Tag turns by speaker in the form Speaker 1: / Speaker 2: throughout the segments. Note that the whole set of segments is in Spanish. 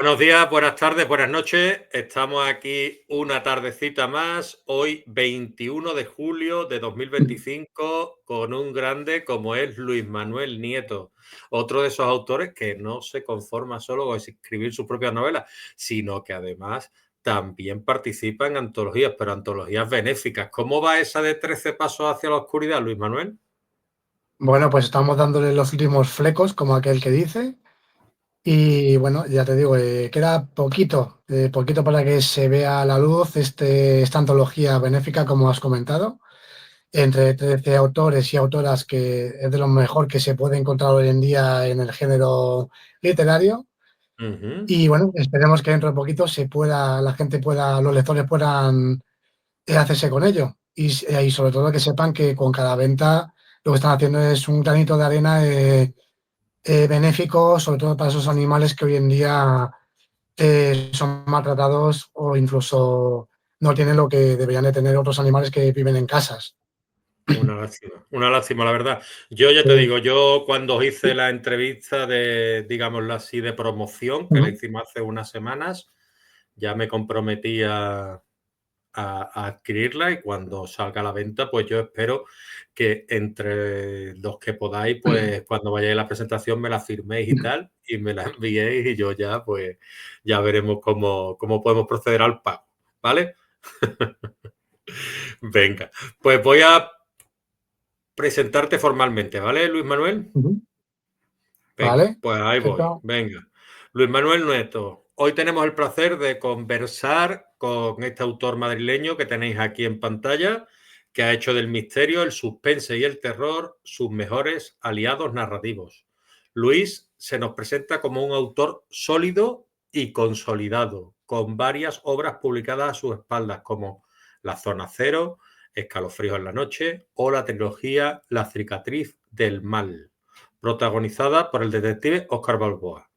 Speaker 1: Buenos días, buenas tardes, buenas noches. Estamos aquí una tardecita más, hoy 21 de julio de 2025, con un grande como es Luis Manuel Nieto, otro de esos autores que no se conforma solo con escribir sus propias novelas, sino que además también participa en antologías, pero antologías benéficas. ¿Cómo va esa de 13 pasos hacia la oscuridad, Luis Manuel?
Speaker 2: Bueno, pues estamos dándole los últimos flecos, como aquel que dice. Y bueno, ya te digo, queda poquito para que se vea a la luz esta antología benéfica, como has comentado, entre 13 autores y autoras, que es de lo mejor que se puede encontrar hoy en día en el género literario.
Speaker 1: Ujú.
Speaker 2: Y bueno, esperemos que dentro de poquito los lectores puedan hacerse con ello. Y sobre todo que sepan que con cada venta lo que están haciendo es un granito de arena benéfico, sobre todo para esos animales que hoy en día son maltratados o incluso no tienen lo que deberían de tener otros animales que viven en casas.
Speaker 1: Una lástima, la verdad. Yo ya te
Speaker 2: Sí.
Speaker 1: digo, yo cuando hice la entrevista de, digámoslo así, de promoción, que la
Speaker 2: Ujú.
Speaker 1: hicimos hace unas semanas, ya me comprometí a adquirirla y cuando salga a la venta, pues yo espero que entre los que podáis, pues cuando vayáis a la presentación me la firméis y tal, y me la enviéis y yo ya, pues ya veremos cómo podemos proceder al pago, ¿vale? Venga, pues voy a presentarte formalmente, ¿vale, Luis Manuel?
Speaker 2: Ujú.
Speaker 1: Venga,
Speaker 2: Vale,
Speaker 1: pues ahí voy.
Speaker 2: perfecto.
Speaker 1: Venga. Luis Manuel Nieto, hoy tenemos el placer de conversar con este autor madrileño que tenéis aquí en pantalla, que ha hecho del misterio, el suspense y el terror sus mejores aliados narrativos. Luis se nos presenta como un autor sólido y consolidado, con varias obras publicadas a sus espaldas, como La Zona Cero, Escalofríos en la Noche o la trilogía La Cicatriz del Mal, protagonizada por el detective Óscar Balboa.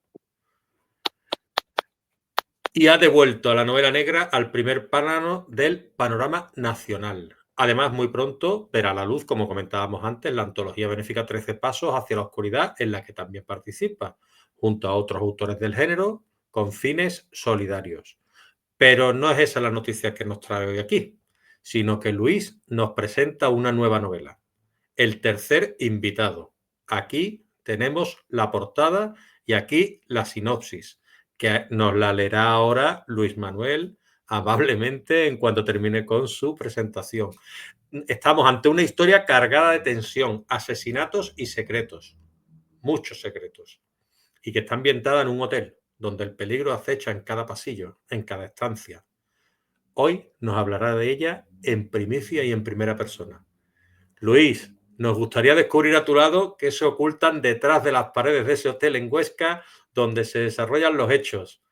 Speaker 1: Y ha devuelto a la novela negra al primer plano del panorama nacional. Además, muy pronto verá la luz, como comentábamos antes, la antología benéfica 13 Pasos hacia la Oscuridad, en la que también participa, junto a otros autores del género, con fines solidarios. Pero no es esa la noticia que nos trae hoy aquí, sino que Luis nos presenta una nueva novela, El tercer invitado. Aquí tenemos la portada y aquí la sinopsis, que nos la leerá ahora Luis Manuel amablemente en cuanto termine con su presentación. Estamos ante una historia cargada de tensión, asesinatos y secretos, muchos secretos, y que está ambientada en un hotel donde el peligro acecha en cada pasillo, en cada estancia. Hoy nos hablará de ella en primicia y en primera persona. Luis, nos gustaría descubrir a tu lado qué se ocultan detrás de las paredes de ese hotel en Huesca donde se desarrollan los hechos.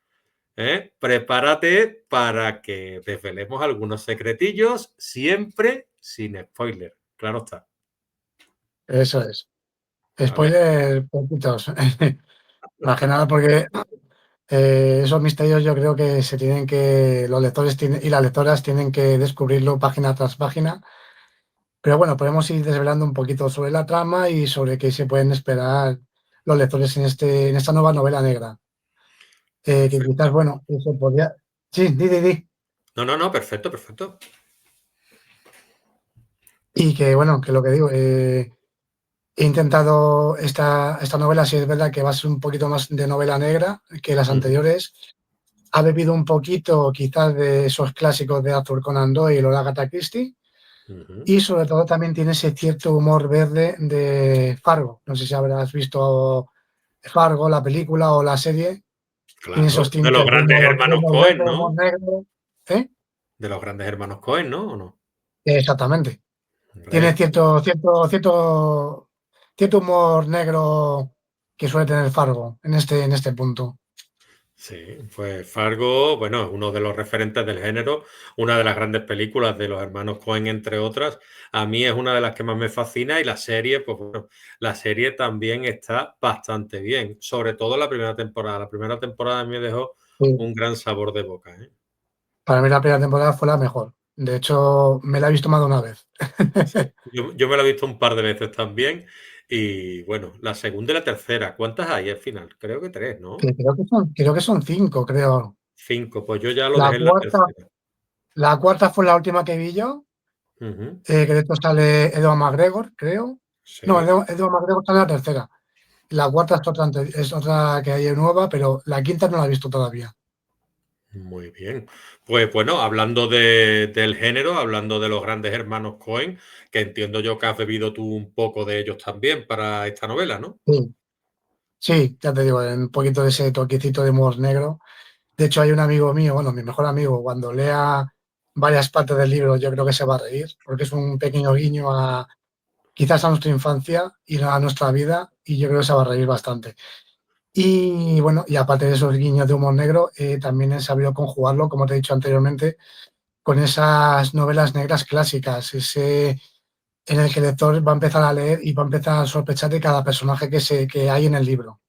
Speaker 1: Prepárate para que desvelemos algunos secretillos, siempre sin spoiler. Claro está.
Speaker 2: Eso es.
Speaker 1: ¿Vale?
Speaker 2: Spoiler poquitos. Más que nada porque esos misterios yo creo que los lectores y las lectoras tienen que descubrirlo página tras página. Pero bueno, podemos ir desvelando un poquito sobre la trama y sobre qué se pueden esperar los lectores en esta nueva novela negra. Que
Speaker 1: Perfecto.
Speaker 2: quizás, bueno, eso podría. Sí, di.
Speaker 1: No, no, no, perfecto, perfecto.
Speaker 2: Y que bueno, que lo que digo, he intentado esta novela, si es verdad que va a ser un poquito más de novela negra que las
Speaker 1: Uh -huh,
Speaker 2: anteriores. Ha bebido un poquito quizás de esos clásicos de Arthur Conan Doyle o de Agatha Christie.
Speaker 1: uh -huh.
Speaker 2: Y sobre todo también tiene ese cierto humor verde de Fargo. No sé si habrás visto Fargo, la película o la serie. Tiene esos
Speaker 1: Claro, de los
Speaker 2: tintes de
Speaker 1: grandes hermanos
Speaker 2: humor
Speaker 1: Cohen,
Speaker 2: verde, humor
Speaker 1: ¿no?
Speaker 2: negro. ¿Eh?
Speaker 1: De los grandes hermanos Cohen, ¿no? ¿O no?
Speaker 2: Exactamente. Tiene
Speaker 1: Hombre,
Speaker 2: cierto humor negro que suele tener Fargo en este punto.
Speaker 1: sí, pues Fargo, bueno, es uno de los referentes del género, una de las grandes películas de los hermanos Cohen, entre otras. A mí es una de las que más me fascina y la serie, pues bueno, la serie también está bastante bien, sobre todo la primera temporada. La primera temporada me dejó
Speaker 2: Sí.
Speaker 1: un gran sabor de boca, ¿eh?
Speaker 2: Para mí la primera temporada fue la mejor. De hecho, me la he visto más de una vez.
Speaker 1: Sí. Yo me la he visto un par de veces también Y bueno, la segunda y la tercera, ¿cuántas hay al final? Creo que tres,
Speaker 2: Que
Speaker 1: ¿no?
Speaker 2: creo que son 5, creo.
Speaker 1: Cinco, pues yo ya lo
Speaker 2: La
Speaker 1: dejé en la
Speaker 2: cuarta,
Speaker 1: tercera.
Speaker 2: la cuarta fue la última que vi yo,
Speaker 1: Ujú.
Speaker 2: que de hecho sale Edward McGregor, creo. No,
Speaker 1: Sí,
Speaker 2: Edward McGregor está en la tercera. La cuarta es otra que hay nueva, pero la quinta no la he visto todavía.
Speaker 1: muy bien. Pues bueno, hablando del género, hablando de los grandes hermanos Coen, que entiendo yo que has bebido tú un poco de ellos también para esta novela, ¿no?
Speaker 2: Sí, sí, ya te digo, un poquito de ese toquecito de humor negro. De hecho, hay un amigo mío, bueno, mi mejor amigo, cuando lea varias partes del libro, yo creo que se va a reír, porque es un pequeño guiño a quizás a nuestra infancia y a nuestra vida, y yo creo que se va a reír bastante. Y bueno, y aparte de esos guiños de humor negro, también he sabido conjugarlo, como te he dicho anteriormente, con esas novelas negras clásicas, ese en el que el lector va a empezar a leer y va a empezar a sospechar de cada personaje que hay en el libro.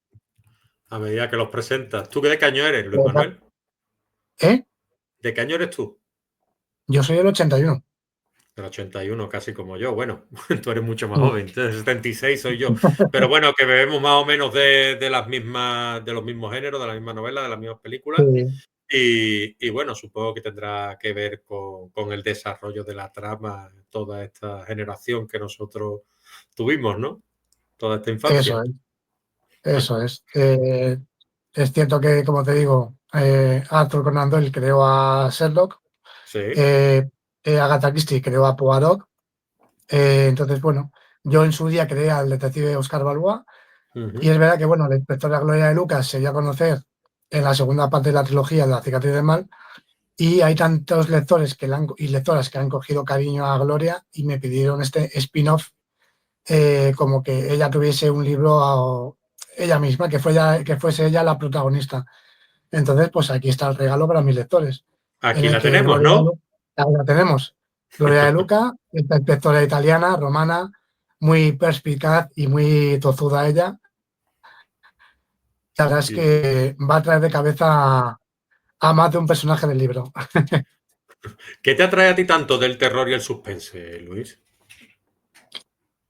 Speaker 1: A medida que los presentas. ¿Tú qué de qué año eres, Luis Manuel?
Speaker 2: ¿Eh?
Speaker 1: ¿De qué año eres tú?
Speaker 2: Yo soy el 81.
Speaker 1: Del 81, casi como yo. Bueno, tú eres mucho más
Speaker 2: Sí,
Speaker 1: joven, entonces 76 soy yo. Pero bueno, que bebemos más o menos de las mismas, de los mismos géneros, de la misma novela, de las mismas películas.
Speaker 2: sí,
Speaker 1: Y bueno, supongo que tendrá que ver con el desarrollo de la trama, toda esta generación que nosotros tuvimos, ¿no? Toda esta
Speaker 2: eso
Speaker 1: infancia.
Speaker 2: es, eso es. Es cierto que, como te digo, Arthur Conan Doyle creó a Sherlock,
Speaker 1: Sí.
Speaker 2: eh, Agatha Christie creó a Poirot. Entonces, bueno, yo en su día creé al detective Oscar Balboa, y
Speaker 1: Ujú.
Speaker 2: es verdad que, bueno, la inspectora Gloria de Lucas se dio a conocer en la segunda parte de la trilogía de La cicatriz del mal, y hay tantos lectores y lectoras que han cogido cariño a Gloria y me pidieron este spin-off, como que ella tuviese un libro ella misma, que fuese ella la protagonista. Entonces, pues aquí está el regalo para mis lectores, en
Speaker 1: Aquí
Speaker 2: el
Speaker 1: la
Speaker 2: que
Speaker 1: tenemos, ¿no?
Speaker 2: Ahí la tenemos. Gloria de Luca, esta inspectora italiana, romana, muy perspicaz y muy tozuda ella. La verdad es
Speaker 1: Y-
Speaker 2: que va a traer de cabeza a más de un personaje del libro.
Speaker 1: ¿Qué te atrae a ti tanto del terror y el suspense, Luis?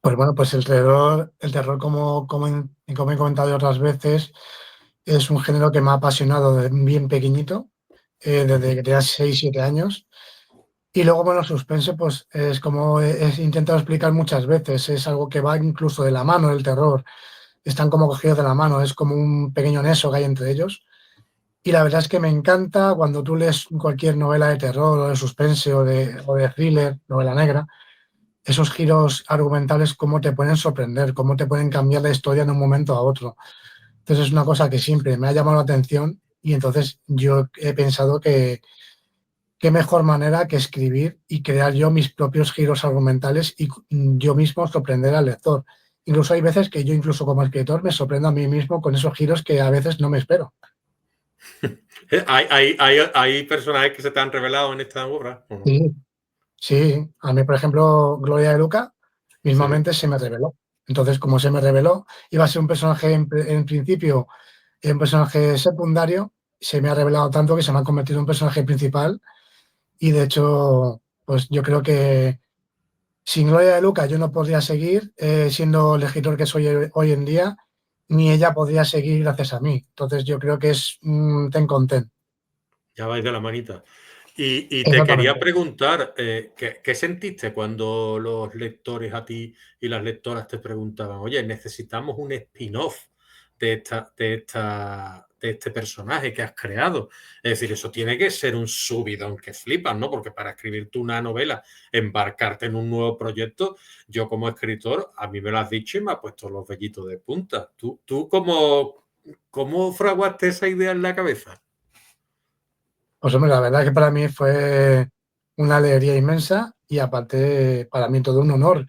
Speaker 2: Pues bueno, pues el terror, como he comentado otras veces, es un género que me ha apasionado desde bien pequeñito, desde
Speaker 1: Ujú.
Speaker 2: que tenía 6 7 años. Y luego, bueno, suspense, pues es como he intentado explicar muchas veces, es algo que va incluso de la mano del terror, están como cogidos de la mano, es como un pequeño nexo que hay entre ellos. Y la verdad es que me encanta cuando tú lees cualquier novela de terror o de suspense o de thriller, novela negra, esos giros argumentales, cómo te pueden sorprender, cómo te pueden cambiar la historia de un momento a otro. Entonces es una cosa que siempre me ha llamado la atención, y entonces yo he pensado que qué mejor manera que escribir y crear yo mis propios giros argumentales y yo mismo sorprender al lector. Incluso hay veces que yo, incluso como escritor, me sorprendo a mí mismo con esos giros que a veces no me espero.
Speaker 1: ¿Hay personajes que se te han revelado en esta obra? ¿O no?
Speaker 2: Sí, sí. A mí, por ejemplo, Gloria de Luca
Speaker 1: Sí.
Speaker 2: mismamente se me reveló. Entonces, como se me reveló, iba a ser un personaje en principio, un personaje secundario, se me ha revelado tanto que se me ha convertido en un personaje principal, y de hecho, pues yo creo que sin Gloria de Luca yo no podría seguir siendo el escritor que soy hoy en día, ni ella podría seguir gracias a mí. Entonces yo creo que es un ten con ten.
Speaker 1: Ya vais de la manita. Y te quería
Speaker 2: Exactamente.
Speaker 1: preguntar, ¿qué sentiste cuando los lectores a ti y las lectoras te preguntaban, oye, necesitamos un spin-off de este personaje que has creado? Es decir, eso tiene que ser un subidón que flipas, ¿no? Porque para escribirte una novela, embarcarte en un nuevo proyecto, yo como escritor, a mí me lo has dicho y me ha puesto los vellitos de punta. ¿Tú cómo fraguaste esa idea en la cabeza?
Speaker 2: Pues hombre, la verdad que para mí fue una alegría inmensa, y aparte para mí todo un honor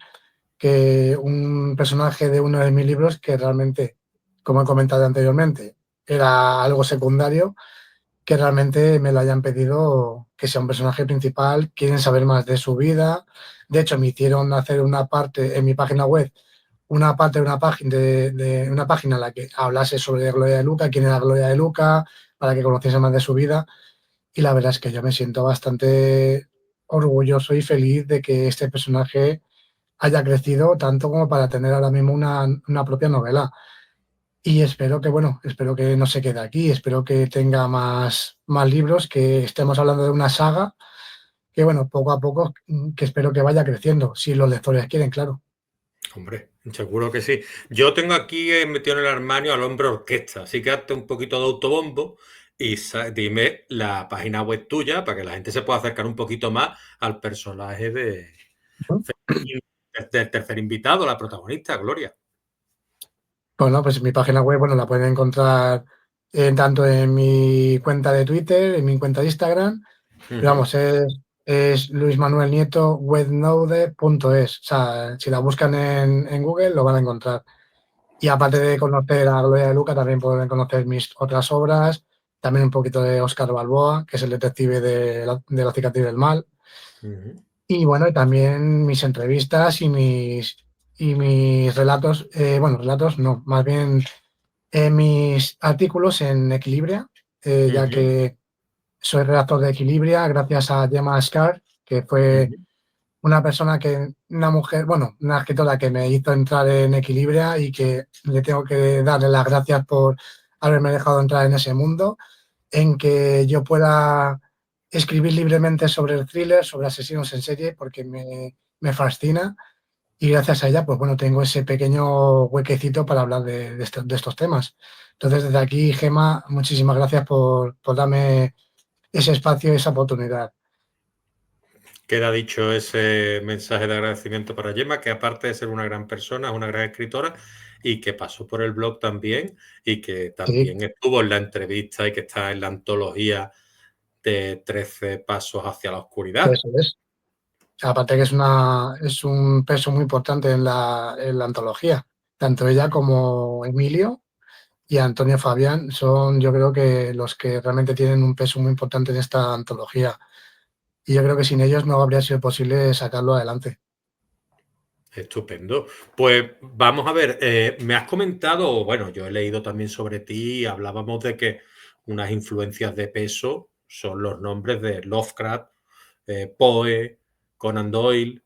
Speaker 2: que un personaje de uno de mis libros, que realmente, como he comentado anteriormente, era algo secundario, que realmente me lo hayan pedido que sea un personaje principal, quieren saber más de su vida. De hecho, me hicieron hacer una parte en mi página web, una parte de una página en la que hablase sobre Gloria de Luca, quién era Gloria de Luca, para que conociese más de su vida. Y la verdad es que yo me siento bastante orgulloso y feliz de que este personaje haya crecido tanto como para tener ahora mismo una propia novela. Y espero que, bueno, espero que no se quede aquí, espero que tenga más libros, que estemos hablando de una saga que, bueno, poco a poco, que espero que vaya creciendo, si los lectores quieren, claro.
Speaker 1: Hombre, seguro que sí. Yo tengo aquí metido en el armario al hombre orquesta, así que hazte un poquito de autobombo y dime la página web tuya para que la gente se pueda acercar un poquito más al personaje del tercer invitado, la protagonista, Gloria.
Speaker 2: Bueno, pues mi página web, bueno, la pueden encontrar tanto en mi cuenta de Twitter, en mi cuenta de Instagram, pero
Speaker 1: Ujú,
Speaker 2: vamos, es Luis Manuel Nieto webnode.es. O sea, si la buscan en Google lo van a encontrar. Y aparte de conocer a Gloria de Luca, también pueden conocer mis otras obras, también un poquito de Óscar Balboa, que es el detective de la cicatriz del mal.
Speaker 1: ujú,
Speaker 2: Y bueno, y también mis entrevistas y mis relatos, bueno, relatos no, más bien mis artículos en Equilibria, ya
Speaker 1: ujú,
Speaker 2: que soy redactor de Equilibria gracias a Gemma Scar, que fue
Speaker 1: ujú.
Speaker 2: una persona una mujer, bueno, una escritora que me hizo entrar en Equilibria y que le tengo que darle las gracias por haberme dejado entrar en ese mundo, en que yo pueda escribir libremente sobre el thriller, sobre asesinos en serie, porque me fascina y gracias a ella, pues bueno, tengo ese pequeño huequecito para hablar de estos temas. Entonces, desde aquí, Gema, muchísimas gracias por darme ese espacio y esa oportunidad.
Speaker 1: Queda dicho ese mensaje de agradecimiento para Gemma, que aparte de ser una gran persona, es una gran escritora y que pasó por el blog también y que
Speaker 2: Sí,
Speaker 1: también estuvo en la entrevista y que está en la antología de 13 pasos hacia la oscuridad.
Speaker 2: eso es. Aparte que es un peso muy importante en la antología. Tanto ella como Emilio y Antonio Fabián son, yo creo que los que realmente tienen un peso muy importante en esta antología. Y yo creo que sin ellos no habría sido posible sacarlo adelante.
Speaker 1: Estupendo. Pues vamos a ver, me has comentado, bueno, yo he leído también sobre ti y hablábamos de que unas influencias de peso son los nombres de Lovecraft, Poe, Conan Doyle.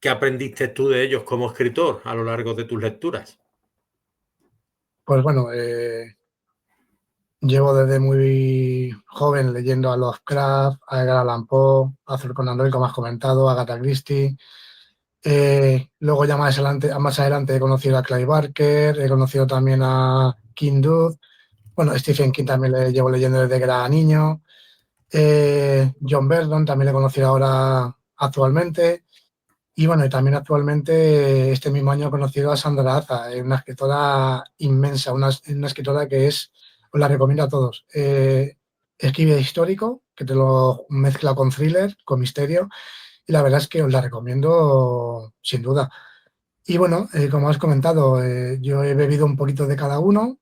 Speaker 1: ¿Qué aprendiste tú de ellos como escritor a lo largo de tus lecturas?
Speaker 2: Pues bueno, llevo desde muy joven leyendo a Lovecraft, a Edgar Allan Poe, a Arthur Conan Doyle, como has comentado, a Agatha Christie. Luego ya más adelante he conocido a Clive Barker, he conocido también a King Dude. Bueno, Stephen King también le llevo leyendo desde que era niño. John Verdon también le he conocido ahora actualmente. Y bueno, y también actualmente, este mismo año he conocido a Sandra Aza, una escritora inmensa, una escritora que os la recomiendo a todos. Escribe histórico, que te lo mezcla con thriller, con misterio, y la verdad es que os la recomiendo sin duda. Y bueno, como has comentado, yo he bebido un poquito de cada uno,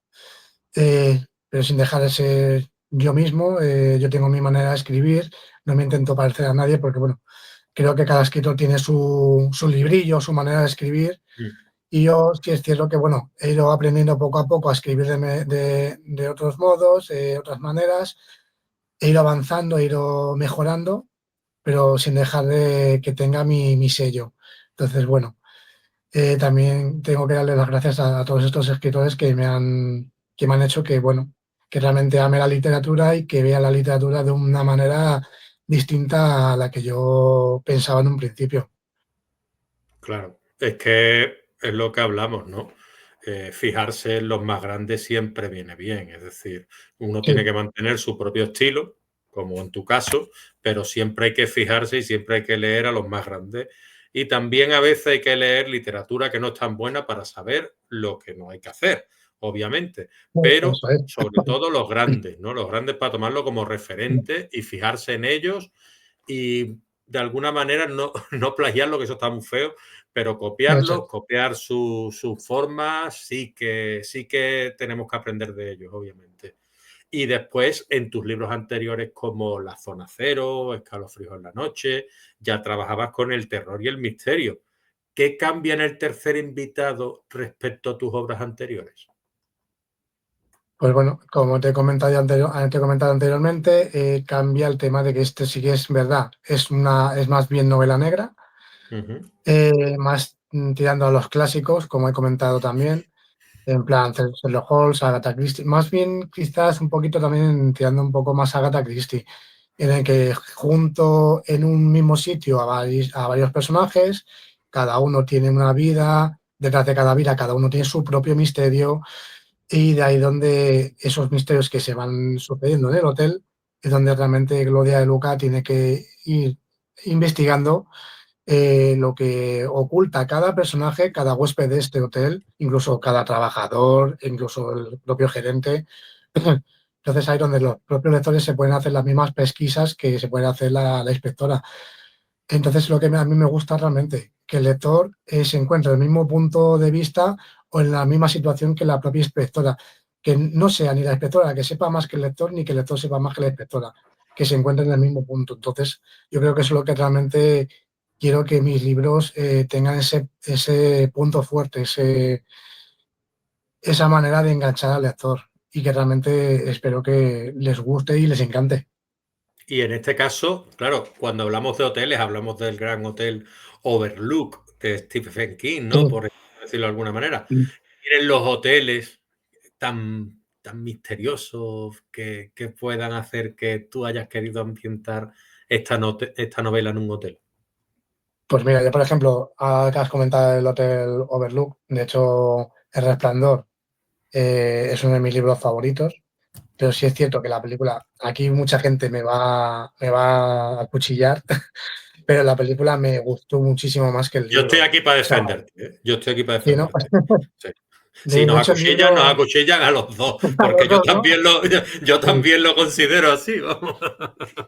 Speaker 2: pero sin dejar de ser yo mismo. Yo tengo mi manera de escribir, no me intento parecer a nadie porque, bueno, creo que cada escritor tiene su librillo, su manera de escribir.
Speaker 1: Mm.
Speaker 2: Y yo sí es cierto que, bueno, he ido aprendiendo poco a poco a escribir de otros modos, otras maneras. He ido avanzando, he ido mejorando, pero sin dejar de que tenga mi sello. Entonces, bueno, también tengo que darle las gracias a todos estos escritores que me han hecho que, bueno, que realmente ame la literatura y que vea la literatura de una manera distinta a la que yo pensaba en un principio.
Speaker 1: Claro, es que es lo que hablamos, ¿no? Fijarse en los más grandes siempre viene bien, es decir, uno tiene
Speaker 2: Sí,
Speaker 1: que mantener su propio estilo, como en tu caso, pero siempre hay que fijarse y siempre hay que leer a los más grandes. Y también a veces hay que leer literatura que no es tan buena para saber lo que no hay que hacer, obviamente, pero
Speaker 2: eso es.
Speaker 1: sobre todo los grandes, ¿no? Los grandes para tomarlo como referente y fijarse en ellos y de alguna manera no, no plagiarlo, que eso está muy feo, pero
Speaker 2: Eso es.
Speaker 1: copiarlo, copiar su forma, sí que tenemos que aprender de ellos, obviamente. Y después, en tus libros anteriores como La Zona Cero, Escalofríos en la Noche, ya trabajabas con el terror y el misterio. ¿Qué cambia en el tercer invitado respecto a tus obras anteriores?
Speaker 2: Pues bueno, como te he comentado anteriormente, cambia el tema de que este sí que es verdad, es más bien novela negra,
Speaker 1: Uh -huh.
Speaker 2: más tirando a los clásicos, como he comentado también, en plan Sherlock Holmes, Agatha Christie, más bien quizás un poquito también tirando un poco más a Agatha Christie, en el que junto en un mismo sitio a varios personajes, cada uno tiene una vida, detrás de cada vida cada uno tiene su propio misterio, y de ahí donde esos misterios que se van sucediendo en el hotel es donde realmente Gloria de Luca tiene que ir investigando lo que oculta cada personaje, cada huésped de este hotel, incluso cada trabajador, incluso el propio gerente. Entonces ahí es donde los propios lectores se pueden hacer las mismas pesquisas que se puede hacer la inspectora. Entonces lo que a mí me gusta realmente, que el lector se encuentre en el mismo punto de vista o en la misma situación que la propia inspectora, que no sea ni la inspectora la que sepa más que el lector, ni que el lector sepa más que la inspectora, que se encuentren en el mismo punto. Entonces yo creo que eso es lo que realmente quiero que mis libros tengan ese punto fuerte, esa manera de enganchar al lector y que realmente espero que les guste y les encante.
Speaker 1: Y en este caso, claro, cuando hablamos de hoteles, hablamos del gran hotel Overlook de Stephen King, ¿no?
Speaker 2: Sí,
Speaker 1: Por decirlo de alguna manera.
Speaker 2: sí.
Speaker 1: ¿Tienen los hoteles tan misteriosos que puedan hacer que tú hayas querido ambientar esta novela en un hotel?
Speaker 2: Pues mira, yo por ejemplo, ahora que has comentado el Hotel Overlook, de hecho, El Resplandor es uno de mis libros favoritos, pero sí es cierto que la película, aquí mucha gente me va a cuchillar, pero la película me gustó muchísimo más que el
Speaker 1: Yo estoy
Speaker 2: libro. O
Speaker 1: aquí para
Speaker 2: sea,
Speaker 1: defenderte, ¿eh? Yo estoy aquí para
Speaker 2: sí, ¿no?
Speaker 1: defenderte. Sí. Si
Speaker 2: De hecho, el
Speaker 1: nos
Speaker 2: libro,
Speaker 1: acuchillan a los dos,
Speaker 2: a
Speaker 1: porque
Speaker 2: los dos, ¿no?
Speaker 1: yo
Speaker 2: Sí.
Speaker 1: también lo considero así, vamos.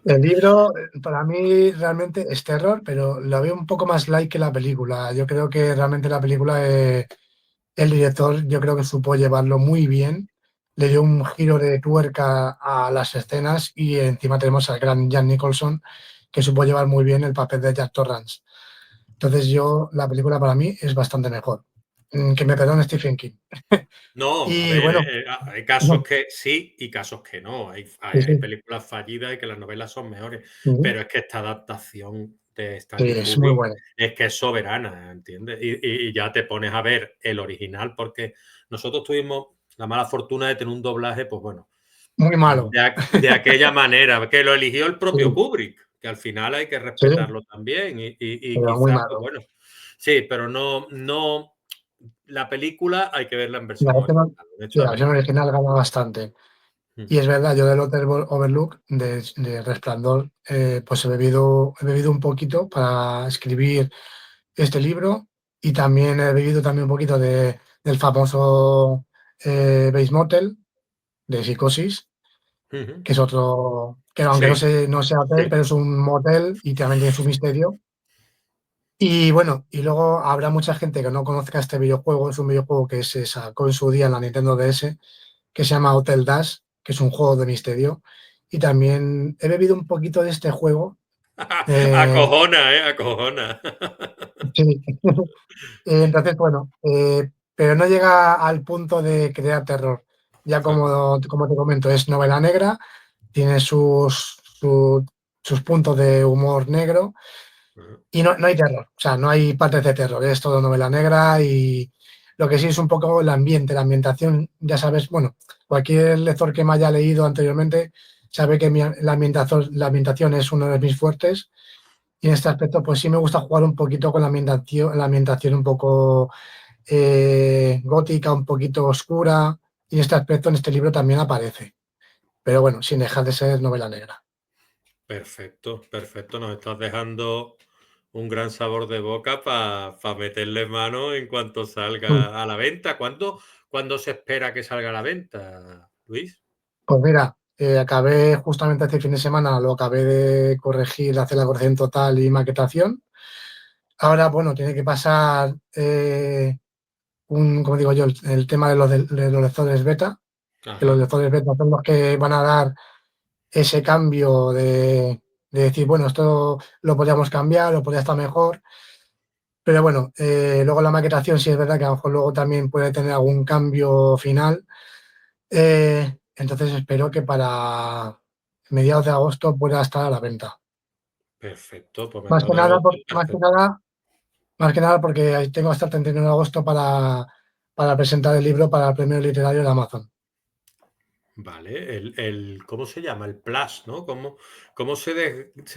Speaker 2: El libro para mí realmente es terror, pero lo veo un poco más light que la película. Yo creo que realmente la película el director yo creo que supo llevarlo muy bien, le dio un giro de tuerca a las escenas y encima tenemos al gran Jan Nicholson que supo llevar muy bien el papel de Jack Torrance. Entonces la película para mí es bastante mejor. Que me perdone Stephen King.
Speaker 1: No, a
Speaker 2: Y
Speaker 1: ver,
Speaker 2: bueno,
Speaker 1: hay casos que sí y casos que no.
Speaker 2: sí,
Speaker 1: Hay
Speaker 2: sí,
Speaker 1: películas fallidas y que las novelas son mejores,
Speaker 2: sí,
Speaker 1: pero es que esta adaptación de
Speaker 2: sí,
Speaker 1: Stanley
Speaker 2: es muy
Speaker 1: Kubrick
Speaker 2: bueno.
Speaker 1: es que es soberana, ¿entiendes? Y ya te pones a ver el original, porque nosotros tuvimos la mala fortuna de tener un doblaje, pues bueno,
Speaker 2: Muy malo.
Speaker 1: de aquella manera, que lo eligió el
Speaker 2: Sí,
Speaker 1: propio Kubrick, que al final hay que
Speaker 2: sí,
Speaker 1: respetarlo también y
Speaker 2: pero muy
Speaker 1: quizás, pues
Speaker 2: malo.
Speaker 1: bueno, sí, pero no, la película hay que verla en
Speaker 2: La
Speaker 1: versión
Speaker 2: versión,
Speaker 1: original. De hecho,
Speaker 2: sí, la
Speaker 1: la
Speaker 2: versión
Speaker 1: película.
Speaker 2: original gana bastante.
Speaker 1: Mm.
Speaker 2: Y es verdad, yo del Hotel Overlook, de Resplandor, pues he bebido un poquito para escribir este libro y también he bebido también un poquito del famoso Bates Motel de Psicosis,
Speaker 1: Ujú.
Speaker 2: que es otro, que aunque
Speaker 1: Sí,
Speaker 2: no sea hotel,
Speaker 1: sí.
Speaker 2: pero es un motel y también tiene su misterio. Y bueno, y luego habrá mucha gente que no conozca este videojuego, es un videojuego que se sacó en su día en la Nintendo DS, que se llama Hotel Dash, que es un juego de misterio. Y también he bebido un poquito de este juego. eh,
Speaker 1: Acojona, acojona.
Speaker 2: sí. Entonces, bueno, pero no llega al punto de crear terror. Ya como te comento, es novela negra, tiene sus puntos de humor negro y no hay terror. O sea, no hay partes de terror, es todo novela negra y lo que sí es un poco el ambiente, la ambientación, ya sabes, bueno, cualquier lector que me haya leído anteriormente sabe que la ambientación es uno de mis fuertes y en este aspecto pues sí me gusta jugar un poquito con la ambientación un poco gótica, un poquito oscura, y en este aspecto en este libro también aparece, pero bueno, sin dejar de ser novela negra.
Speaker 1: Perfecto, perfecto. Nos estás dejando un gran sabor de boca para meterle mano en cuanto
Speaker 2: Mm.
Speaker 1: salga a la venta. ¿Cuándo se espera que salga a la venta, Luis?
Speaker 2: Pues mira, acabé justamente este fin de semana, lo acabé de corregir, hacer la corrección total y maquetación. Ahora, bueno, tiene que pasar, como digo yo, el tema de los lectores beta, que los
Speaker 1: Ajá.
Speaker 2: lectores beta son los que van a dar ese cambio de decir, bueno, esto lo podríamos cambiar, lo podría estar mejor. Pero bueno, luego la maquetación sí es verdad que a lo mejor luego también puede tener algún cambio final. Entonces espero que para mediados de agosto pueda estar a la venta.
Speaker 1: Perfecto, pues
Speaker 2: Más que
Speaker 1: mediados de
Speaker 2: nada,
Speaker 1: agosto,
Speaker 2: más que
Speaker 1: perfecto.
Speaker 2: nada, Más que nada porque ahí tengo hasta el 31 de agosto para presentar el libro para el premio literario de Amazon.
Speaker 1: Vale, ¿cómo se llama? El Plus, ¿no? ¿Cómo se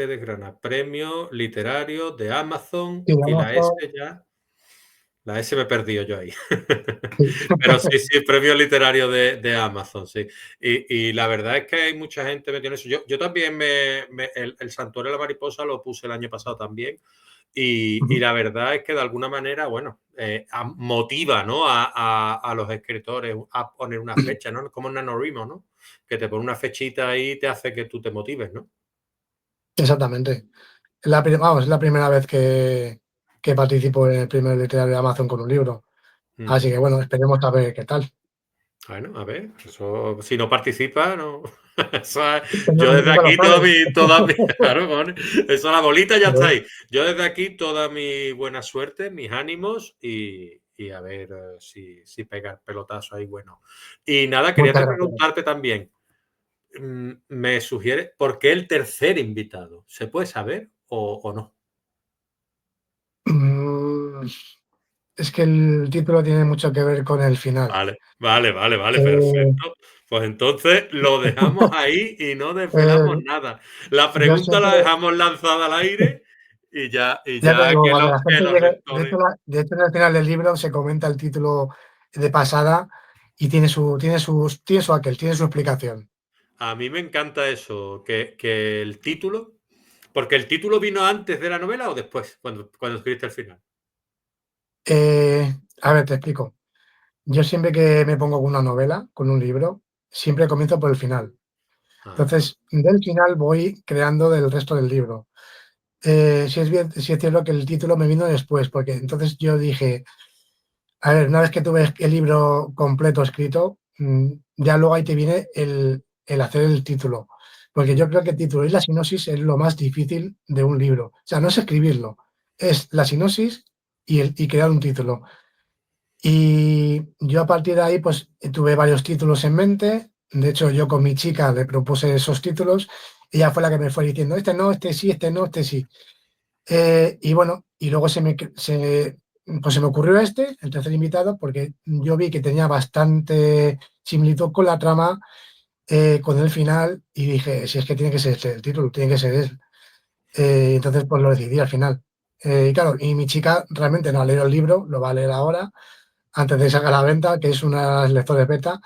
Speaker 1: desgrana? Premio literario de Amazon
Speaker 2: Y de
Speaker 1: y la S
Speaker 2: Amazon,
Speaker 1: ya. La S me he perdido yo ahí.
Speaker 2: sí.
Speaker 1: Pero sí, sí, premio literario de Amazon, sí. Y la verdad es que hay mucha gente metida en eso. Yo también el Santuario de la Mariposa lo puse el año pasado también. Y
Speaker 2: Ujú.
Speaker 1: la verdad es que de alguna manera, bueno, motiva, ¿no? A los escritores a poner una fecha, ¿no? Como en NaNoWriMo, ¿no? Que te pone una fechita ahí y te hace que tú te motives, ¿no?
Speaker 2: Exactamente. Vamos, es la primera vez que participo en el premio literario de Amazon con un libro. Así
Speaker 1: Ujú.
Speaker 2: que bueno, esperemos a ver qué tal.
Speaker 1: Bueno, a ver, eso, si no participa, no. Yo
Speaker 2: No,
Speaker 1: desde
Speaker 2: nunca lo
Speaker 1: aquí,
Speaker 2: sabes.
Speaker 1: claro, eso la bolita ya está
Speaker 2: Pero,
Speaker 1: ahí. Yo desde aquí, toda mi buena suerte, mis ánimos y a ver si pega el pelotazo ahí, bueno. Y nada, quería
Speaker 2: muchas
Speaker 1: te
Speaker 2: gracias.
Speaker 1: preguntarte también, me sugiere, ¿por qué el tercer invitado? ¿Se puede saber o no?
Speaker 2: Mm, es que el título tiene mucho que ver con el final.
Speaker 1: Vale, vale, vale, vale,
Speaker 2: Eh,
Speaker 1: perfecto. Pues entonces lo dejamos ahí y no desvelamos
Speaker 2: eh,
Speaker 1: nada. La
Speaker 2: yo
Speaker 1: pregunta
Speaker 2: siempre,
Speaker 1: la dejamos lanzada al aire y
Speaker 2: ya te
Speaker 1: ya
Speaker 2: digo, cuando la
Speaker 1: que
Speaker 2: gente
Speaker 1: los
Speaker 2: llegue,
Speaker 1: lectores.
Speaker 2: de hecho en el final del libro se comenta el título de pasada y tiene su explicación.
Speaker 1: A mí me encanta eso, que el título, porque el título vino antes de la novela o después, cuando escribiste el final.
Speaker 2: A ver, te explico. Yo siempre que me pongo con una novela, con un libro, siempre comienzo por el final.
Speaker 1: Ajá.
Speaker 2: Entonces, del final voy creando del resto del libro. Si es cierto que el título me vino después, porque entonces yo dije, a ver, una vez que tuve el libro completo escrito, ya luego ahí te viene el hacer el título. Porque yo
Speaker 1: Mm,
Speaker 2: creo que el título y la sinopsis es lo más difícil de un libro. O sea, no es escribirlo, es la sinopsis y crear un título. Y yo a partir de ahí, pues tuve varios títulos en mente. De hecho, yo con mi chica le propuse esos títulos. Ella fue la que me fue diciendo, este no, este sí, este no, este sí. Y bueno, y luego pues se me ocurrió este, el tercer invitado, porque yo vi que tenía bastante similitud con la trama, con el final, y dije, si es que tiene que ser este el título, tiene que ser él. Entonces, pues lo decidí al final. Y claro, y mi chica realmente no ha leído el libro, lo va a leer ahora antes de sacar a la venta, que es una de las lectores beta.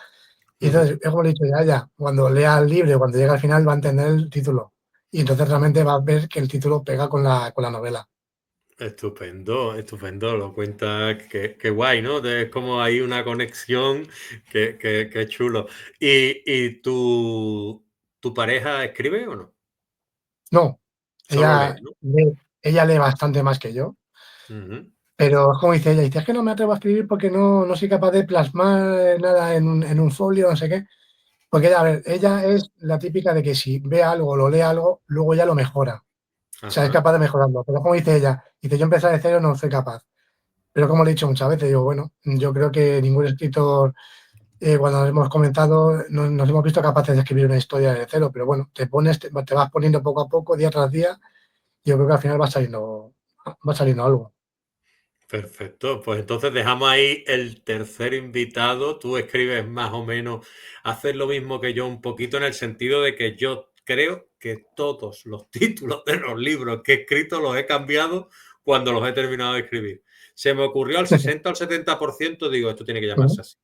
Speaker 2: Y
Speaker 1: ujú.
Speaker 2: entonces, es como le he dicho, ya, cuando lea el libro, cuando llegue al final, va a entender el título. Y entonces realmente va a ver que el título pega con la novela.
Speaker 1: Estupendo, estupendo, lo cuenta, que guay, ¿no? Es como hay una conexión que chulo. ¿Y tu pareja escribe o no?
Speaker 2: No,
Speaker 1: Solo lee,
Speaker 2: ella
Speaker 1: ¿no?
Speaker 2: ella lee bastante más que yo,
Speaker 1: Ujú.
Speaker 2: pero es como dice ella, dice, es que no me atrevo a escribir porque no soy capaz de plasmar nada en un folio, no sé qué. Porque, a ver, ella es la típica de que si ve algo o lo lee algo, luego ya lo mejora. O sea, es
Speaker 1: Ajá,
Speaker 2: capaz de mejorarlo. Pero como dice ella, dice, yo empezar de cero no soy capaz. Pero como le he dicho muchas veces, digo, bueno, yo creo que ningún escritor, cuando nos hemos comentado, nos hemos visto capaces de escribir una historia de cero, pero bueno, te vas poniendo poco a poco, día tras día, y yo creo que al final va saliendo algo.
Speaker 1: perfecto. Pues entonces dejamos ahí el tercer invitado. Tú escribes más o menos, haces lo mismo que yo un poquito en el sentido de que yo creo que todos los títulos de los libros que he escrito los he cambiado cuando los he terminado de escribir. Se me ocurrió al 60 o al 70%, digo, esto tiene que llamarse
Speaker 2: Ujú.
Speaker 1: así.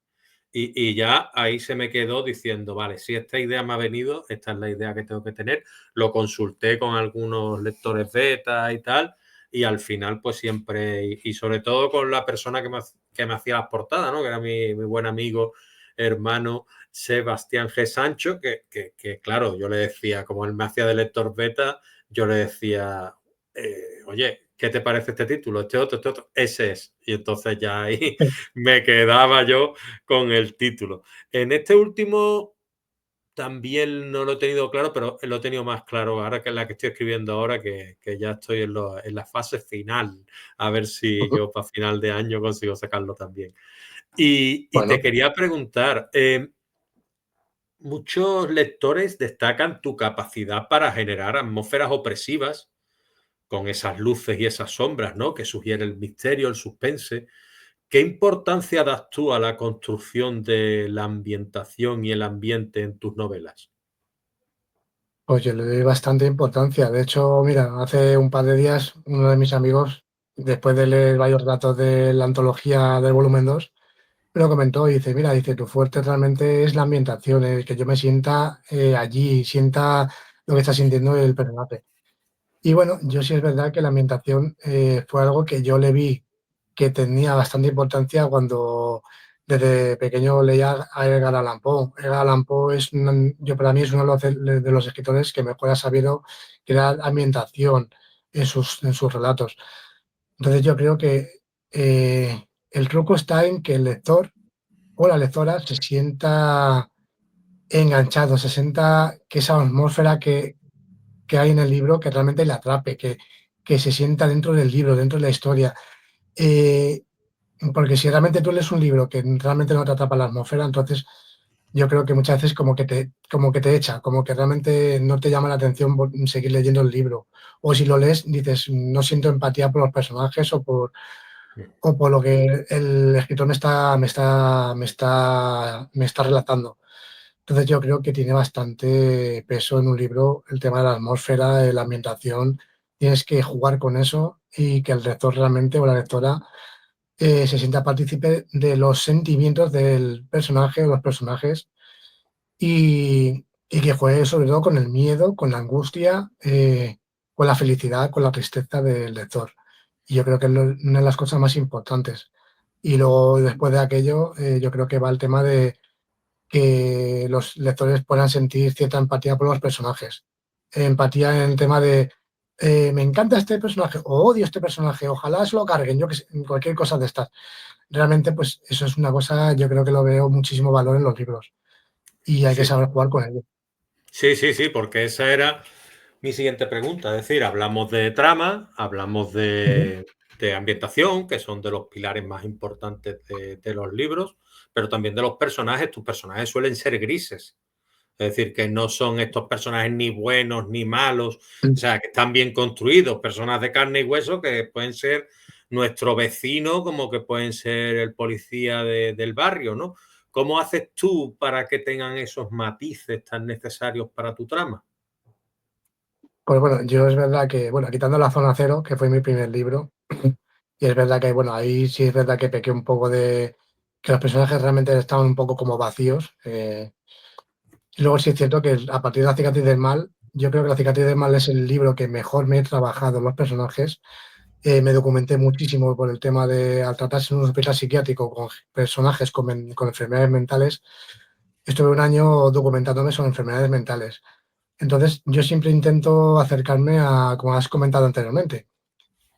Speaker 1: Y ya ahí se me quedó diciendo, vale, si esta idea me ha venido, esta es la idea que tengo que tener. Lo consulté con algunos lectores beta y tal, y al final, pues siempre, y sobre todo con la persona que me hacía las portadas, ¿no? Que era mi buen amigo, hermano Sebastián G. Sancho, claro, yo le decía, como él me hacía de lector beta, yo le decía, oye, ¿qué te parece este título? Este otro, ese es. Y entonces ya ahí me quedaba yo con el título. En este último también no lo he tenido claro, pero lo he tenido más claro ahora que es la que estoy escribiendo ahora, que ya estoy en la fase final, a ver si
Speaker 2: Ujú.
Speaker 1: yo para final de año consigo sacarlo también. Y te
Speaker 2: Bueno,
Speaker 1: quería preguntar, muchos lectores destacan tu capacidad para generar atmósferas opresivas con esas luces y esas sombras, ¿no? Que sugiere el misterio, el suspense. ¿Qué importancia das tú a la construcción de la ambientación y el ambiente en tus novelas?
Speaker 2: Pues yo le doy bastante importancia. De hecho, mira, hace un par de días uno de mis amigos, después de leer varios datos de la antología del volumen 2, me lo comentó y dice, mira, dice, tu fuerte realmente es la ambientación, el que yo me sienta allí, sienta lo que está sintiendo el personaje. Y bueno, yo sí es verdad que la ambientación fue algo que yo le vi que tenía bastante importancia cuando desde pequeño leía a Edgar Allan Poe. Edgar Allan Poe es, yo para mí es uno de los escritores que mejor ha sabido crear ambientación en sus relatos. Entonces yo creo que el truco está en que el lector o la lectora se sienta enganchado, se sienta que esa atmósfera que hay en el libro que realmente le atrape, que se sienta dentro del libro, dentro de la historia. Eh, Porque si realmente tú lees un libro que realmente no te atrapa la atmósfera, entonces yo creo que muchas veces como que te echa, como que realmente no te llama la atención seguir leyendo el libro. O si lo lees, dices, no siento empatía por los personajes o por lo que el escritor me está relatando. Entonces yo creo que tiene bastante peso en un libro el tema de la atmósfera, de la ambientación. Tienes que jugar con eso y que el lector realmente o la lectora se sienta partícipe de los sentimientos del personaje o los personajes y que juegue sobre todo con el miedo, con la angustia, con la felicidad, con la tristeza del lector. Y yo creo que es una de las cosas más importantes. Y luego después de aquello, yo creo que va el tema de que los lectores puedan sentir cierta empatía por los personajes. Empatía en el tema de me encanta este personaje o odio este personaje, ojalá se lo carguen, yo que sé, cualquier cosa de estas. Realmente, pues eso es una cosa, yo creo que lo veo muchísimo valor en los libros y hay que
Speaker 1: Sí,
Speaker 2: saber jugar con ello.
Speaker 1: sí, sí, sí, porque esa era mi siguiente pregunta. Es decir, hablamos de trama, hablamos
Speaker 2: Ujú.
Speaker 1: de ambientación, que son de los pilares más importantes de los libros, pero también de los personajes. Tus personajes suelen ser grises. Es decir, que no son estos personajes ni buenos ni malos, o sea, que están bien construidos, personas de carne y hueso que pueden ser nuestro vecino, como que pueden ser el policía del barrio, ¿no? ¿Cómo haces tú para que tengan esos matices tan necesarios para tu trama?
Speaker 2: Pues bueno, yo es verdad que, bueno, quitando La Zona Cero, que fue mi primer libro, y es verdad que, bueno, ahí sí es verdad que pequé un poco de que los personajes realmente estaban un poco como vacíos. Y luego sí es cierto que a partir de La Cicatriz del Mal, yo creo que La Cicatriz del Mal es el libro que mejor me he trabajado en los personajes. Me documenté muchísimo por el tema de, al tratarse en un hospital psiquiátrico con personajes con enfermedades mentales, estuve un año documentándome sobre enfermedades mentales. Entonces, yo siempre intento acercarme a, como has comentado anteriormente,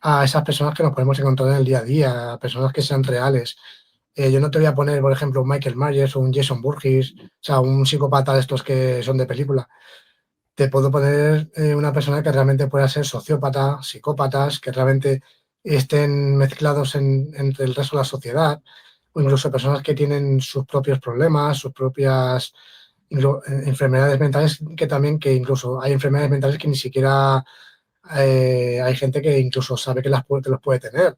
Speaker 2: a esas personas que nos podemos encontrar en el día a día, a personas que sean reales. Yo no te voy a poner, por ejemplo, un Michael Myers o un Jason Voorhees, o sea, un psicópata de estos que son de película. Te puedo poner una persona que realmente pueda ser sociópata, psicópatas, que realmente estén mezclados entre el resto de la sociedad, o incluso personas que tienen sus propios problemas, sus propias enfermedades mentales, que también, que incluso hay enfermedades mentales que ni siquiera hay gente que incluso sabe que los puede tener.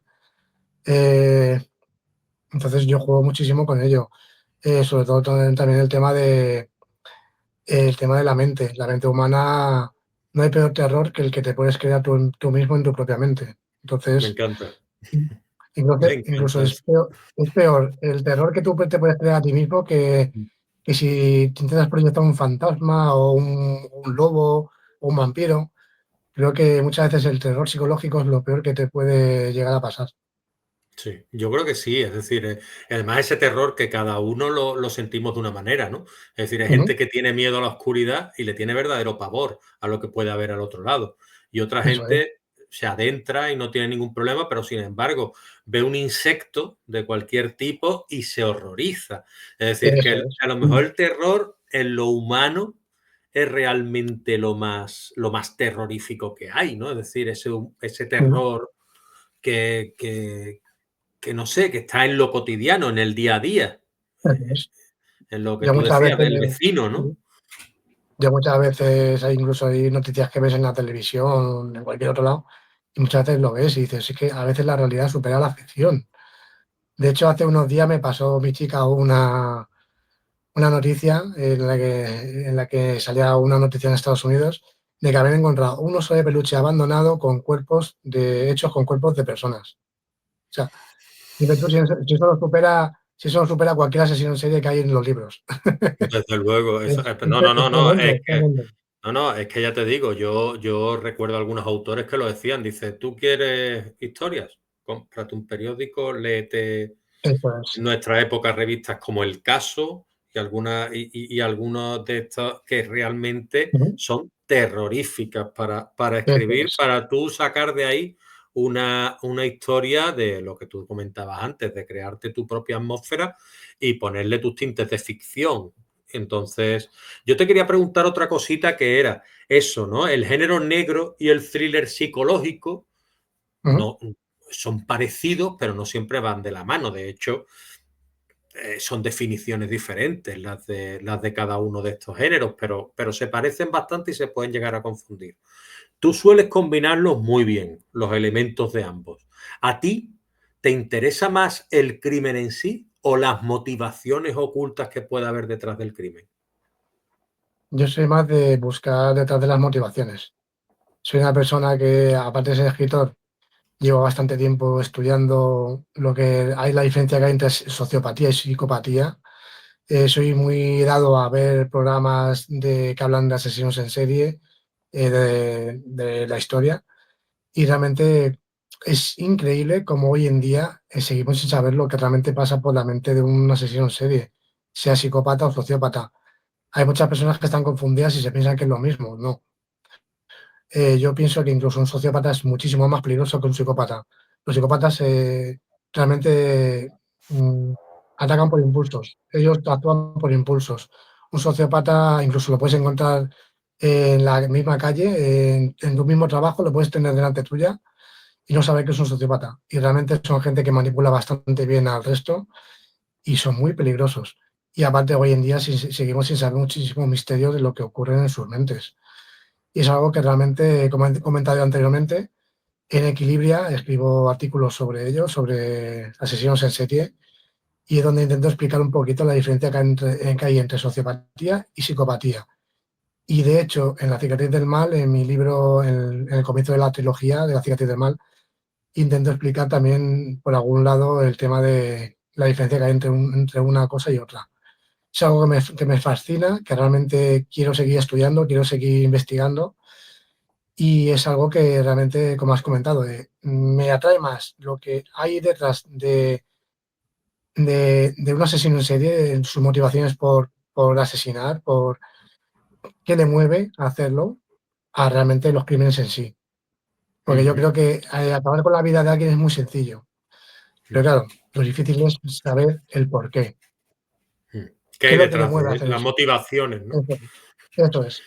Speaker 2: Eh, entonces yo juego muchísimo con ello. Sobre todo también el tema de la mente humana, no hay peor terror que el que te puedes crear tú mismo en tu propia mente.
Speaker 1: Me
Speaker 2: Entonces,
Speaker 1: encanta, me
Speaker 2: incluso
Speaker 1: encanta eso.
Speaker 2: es peor el terror que tú te puedes crear a ti mismo que si te intentas proyectar un fantasma o un lobo o un vampiro. Creo que muchas veces el terror psicológico es lo peor que te puede llegar a pasar.
Speaker 1: Sí, yo creo que sí, es decir, además ese terror que cada uno lo sentimos de una manera, ¿no? Es decir, hay
Speaker 2: Ujú.
Speaker 1: gente que tiene miedo a la oscuridad y le tiene verdadero pavor a lo que puede haber al otro lado. Y otra
Speaker 2: Eso es.
Speaker 1: gente se adentra y no tiene ningún problema, pero sin embargo ve un insecto de cualquier tipo y se horroriza. Es decir, que
Speaker 2: Eso es.
Speaker 1: a lo mejor el terror en lo humano es realmente lo más terrorífico que hay, ¿no? Es decir, ese
Speaker 2: Ujú.
Speaker 1: terror que no sé, que está en lo cotidiano, en el día a día,
Speaker 2: Eso es.
Speaker 1: en lo que
Speaker 2: Yo
Speaker 1: tú
Speaker 2: muchas
Speaker 1: decías
Speaker 2: veces,
Speaker 1: del vecino, ¿no?
Speaker 2: yo muchas veces hay incluso hay noticias que ves en la televisión, en cualquier otro lado, Y muchas veces lo ves y dices, es que a veces la realidad supera la ficción. De hecho, hace unos días me pasó mi chica una noticia en la que salía una noticia en Estados Unidos de que habían encontrado un oso de peluche abandonado con hechos con cuerpos de personas. O sea, dime tú si eso no supera cualquier asesino en serie que hay en los libros.
Speaker 1: Desde luego, eso,
Speaker 2: Es,
Speaker 1: no, no, no,
Speaker 2: es
Speaker 1: no,
Speaker 2: tremendo,
Speaker 1: es
Speaker 2: es
Speaker 1: que
Speaker 2: tremendo.
Speaker 1: no, no, es que ya te digo, yo recuerdo algunos autores que lo decían, dice, ¿tú quieres historias? Cómprate un periódico, léete
Speaker 2: Eso es.
Speaker 1: en nuestra época revistas como El Caso y algunos de estos que realmente
Speaker 2: Ujú.
Speaker 1: son terroríficas para
Speaker 2: Eso
Speaker 1: escribir,
Speaker 2: es.
Speaker 1: para tú sacar de ahí una historia de lo que tú comentabas antes, de crearte tu propia atmósfera y ponerle tus tintes de ficción. Entonces, yo te quería preguntar otra cosita que era eso, ¿no? El género negro y el thriller psicológico
Speaker 2: Ujú.
Speaker 1: no son parecidos, pero no siempre van de la mano. De hecho, son definiciones diferentes las de cada uno de estos géneros, pero se parecen bastante y se pueden llegar a confundir. Tú sueles combinarlos muy bien, los elementos de ambos. ¿A ti te interesa más el crimen en sí o las motivaciones ocultas que pueda haber detrás del crimen?
Speaker 2: Yo soy más de buscar detrás de las motivaciones. Soy una persona que, aparte de ser escritor, llevo bastante tiempo estudiando lo que hay, la diferencia que hay entre sociopatía y psicopatía. Soy muy dado a ver programas que hablan de asesinos en serie, de la historia, y realmente es increíble cómo hoy en día seguimos sin saber lo que realmente pasa por la mente de un asesino en serie, sea psicópata o sociópata. Hay muchas personas que están confundidas y se piensan que es lo mismo. No. Yo pienso que incluso un sociópata es muchísimo más peligroso que un psicópata. Los psicópatas realmente atacan por impulsos. Ellos actúan por impulsos. Un sociópata incluso lo puedes encontrar en la misma calle, en tu mismo trabajo, lo puedes tener delante tuya y no saber que es un sociópata. Y realmente son gente que manipula bastante bien al resto y son muy peligrosos. Y aparte, hoy en día seguimos sin saber muchísimo misterio de lo que ocurre en sus mentes. Y es algo que realmente, como he comentado anteriormente, en Equilibria escribo artículos sobre ello, sobre asesinos en serie, y es donde intento explicar un poquito la diferencia que hay entre sociopatía y psicopatía. Y de hecho, en La cicatriz del mal, en mi libro, en el comienzo de la trilogía de La cicatriz del mal, intento explicar también, por algún lado, el tema de la diferencia que hay entre una cosa y otra. Es algo que me fascina, que realmente quiero seguir estudiando, quiero seguir investigando. Y es algo que realmente, como has comentado, me atrae más lo que hay detrás de un asesino en serie, en sus motivaciones por asesinar, por qué le mueve a hacerlo, a realmente los crímenes en sí. Porque yo
Speaker 1: Ujú,
Speaker 2: creo que acabar con la vida de alguien es muy sencillo. Pero
Speaker 1: ujú,
Speaker 2: claro, lo difícil es saber el por qué.
Speaker 1: ujú. ¿Qué
Speaker 2: ¿Qué
Speaker 1: hay
Speaker 2: es lo que le
Speaker 1: detrás
Speaker 2: mueve a
Speaker 1: de
Speaker 2: hacer
Speaker 1: las
Speaker 2: eso?
Speaker 1: motivaciones, no?
Speaker 2: Eso, eso es.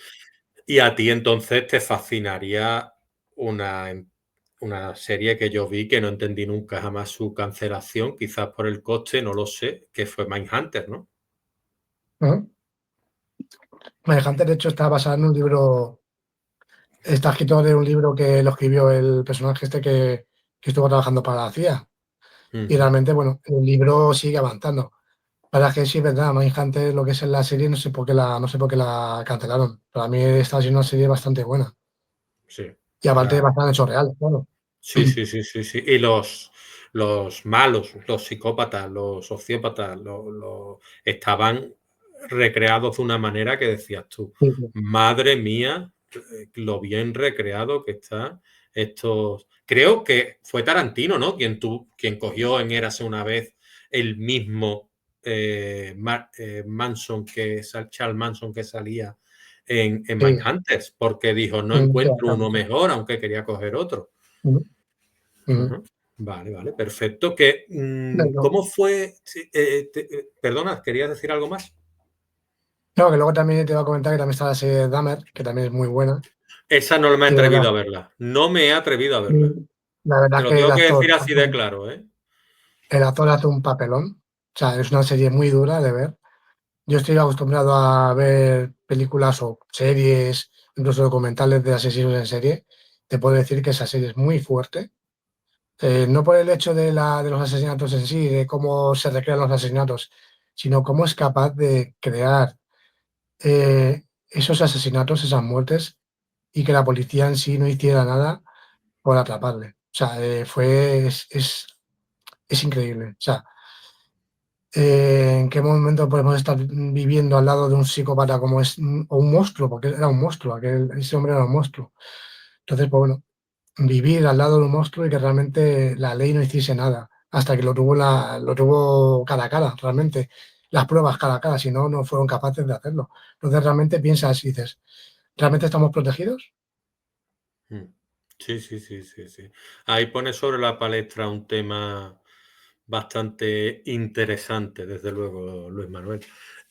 Speaker 1: Y a ti entonces te fascinaría una, una serie que yo vi que no entendí nunca jamás su cancelación, quizás por el coste, no lo sé, que fue Mindhunter, ¿no?
Speaker 2: Ujú. Mindhunter, de hecho, está basado en un libro. Está escrito de un libro que lo escribió el personaje que estuvo trabajando para la CIA. Y
Speaker 1: Ujú,
Speaker 2: realmente, bueno, el libro sigue avanzando. Para que sí, es verdad, Mindhunter, lo que es en la serie, no sé por qué la cancelaron. Para mí está siendo una serie bastante buena.
Speaker 1: sí,
Speaker 2: Y aparte,
Speaker 1: la,
Speaker 2: basada en hechos reales, claro.
Speaker 1: sí, sí, sí, sí, sí. Y los malos, los psicópatas, los sociópatas, estaban recreados de una manera que decías tú,
Speaker 2: Sí, sí,
Speaker 1: madre mía, lo bien recreado que está estos. Creo que fue Tarantino, ¿no? Quien cogió en Érase una vez el mismo Charles Manson que salía en
Speaker 2: sí.
Speaker 1: Mindhunters, porque dijo, no
Speaker 2: Mm, sí,
Speaker 1: encuentro
Speaker 2: claro,
Speaker 1: uno
Speaker 2: sí.
Speaker 1: mejor, aunque quería coger otro.
Speaker 2: Ujú, ujú.
Speaker 1: Ajá. Vale, vale, perfecto. Que,
Speaker 2: No,
Speaker 1: ¿cómo fue? Sí, perdona, ¿querías decir algo más?
Speaker 2: no, que luego también te iba a comentar que también está la serie de Dahmer, que también es muy buena.
Speaker 1: Esa no me he
Speaker 2: Y de verdad,
Speaker 1: atrevido a verla. No me he atrevido a verla.
Speaker 2: mm, la verdad
Speaker 1: Te
Speaker 2: es
Speaker 1: lo
Speaker 2: que el
Speaker 1: tengo que
Speaker 2: actor,
Speaker 1: decir así de claro, ¿eh?
Speaker 2: el actor hace un papelón. O sea, es una serie muy dura de ver. Yo estoy acostumbrado a ver películas o series, incluso documentales de asesinos en serie, te puedo decir que esa serie es muy fuerte. No por el hecho de los asesinatos en sí, de cómo se recrean los asesinatos, sino cómo es capaz de crear esos asesinatos, esas muertes, y que la policía en sí no hiciera nada por atraparle. O sea, es increíble. O sea, ¿en qué momento podemos estar viviendo al lado de un psicópata como es, o un monstruo? Porque era un monstruo, ese hombre era un monstruo. Entonces, pues bueno, vivir al lado de un monstruo y que realmente la ley no hiciese nada, hasta que lo tuvo cara a cara, realmente, las pruebas cara a cara, si no, no fueron capaces de hacerlo. Entonces realmente piensas y dices, ¿realmente estamos protegidos?
Speaker 1: Mm. Sí, sí, sí, sí, sí. Ahí pone sobre la palestra un tema bastante interesante, desde luego, Luis Manuel.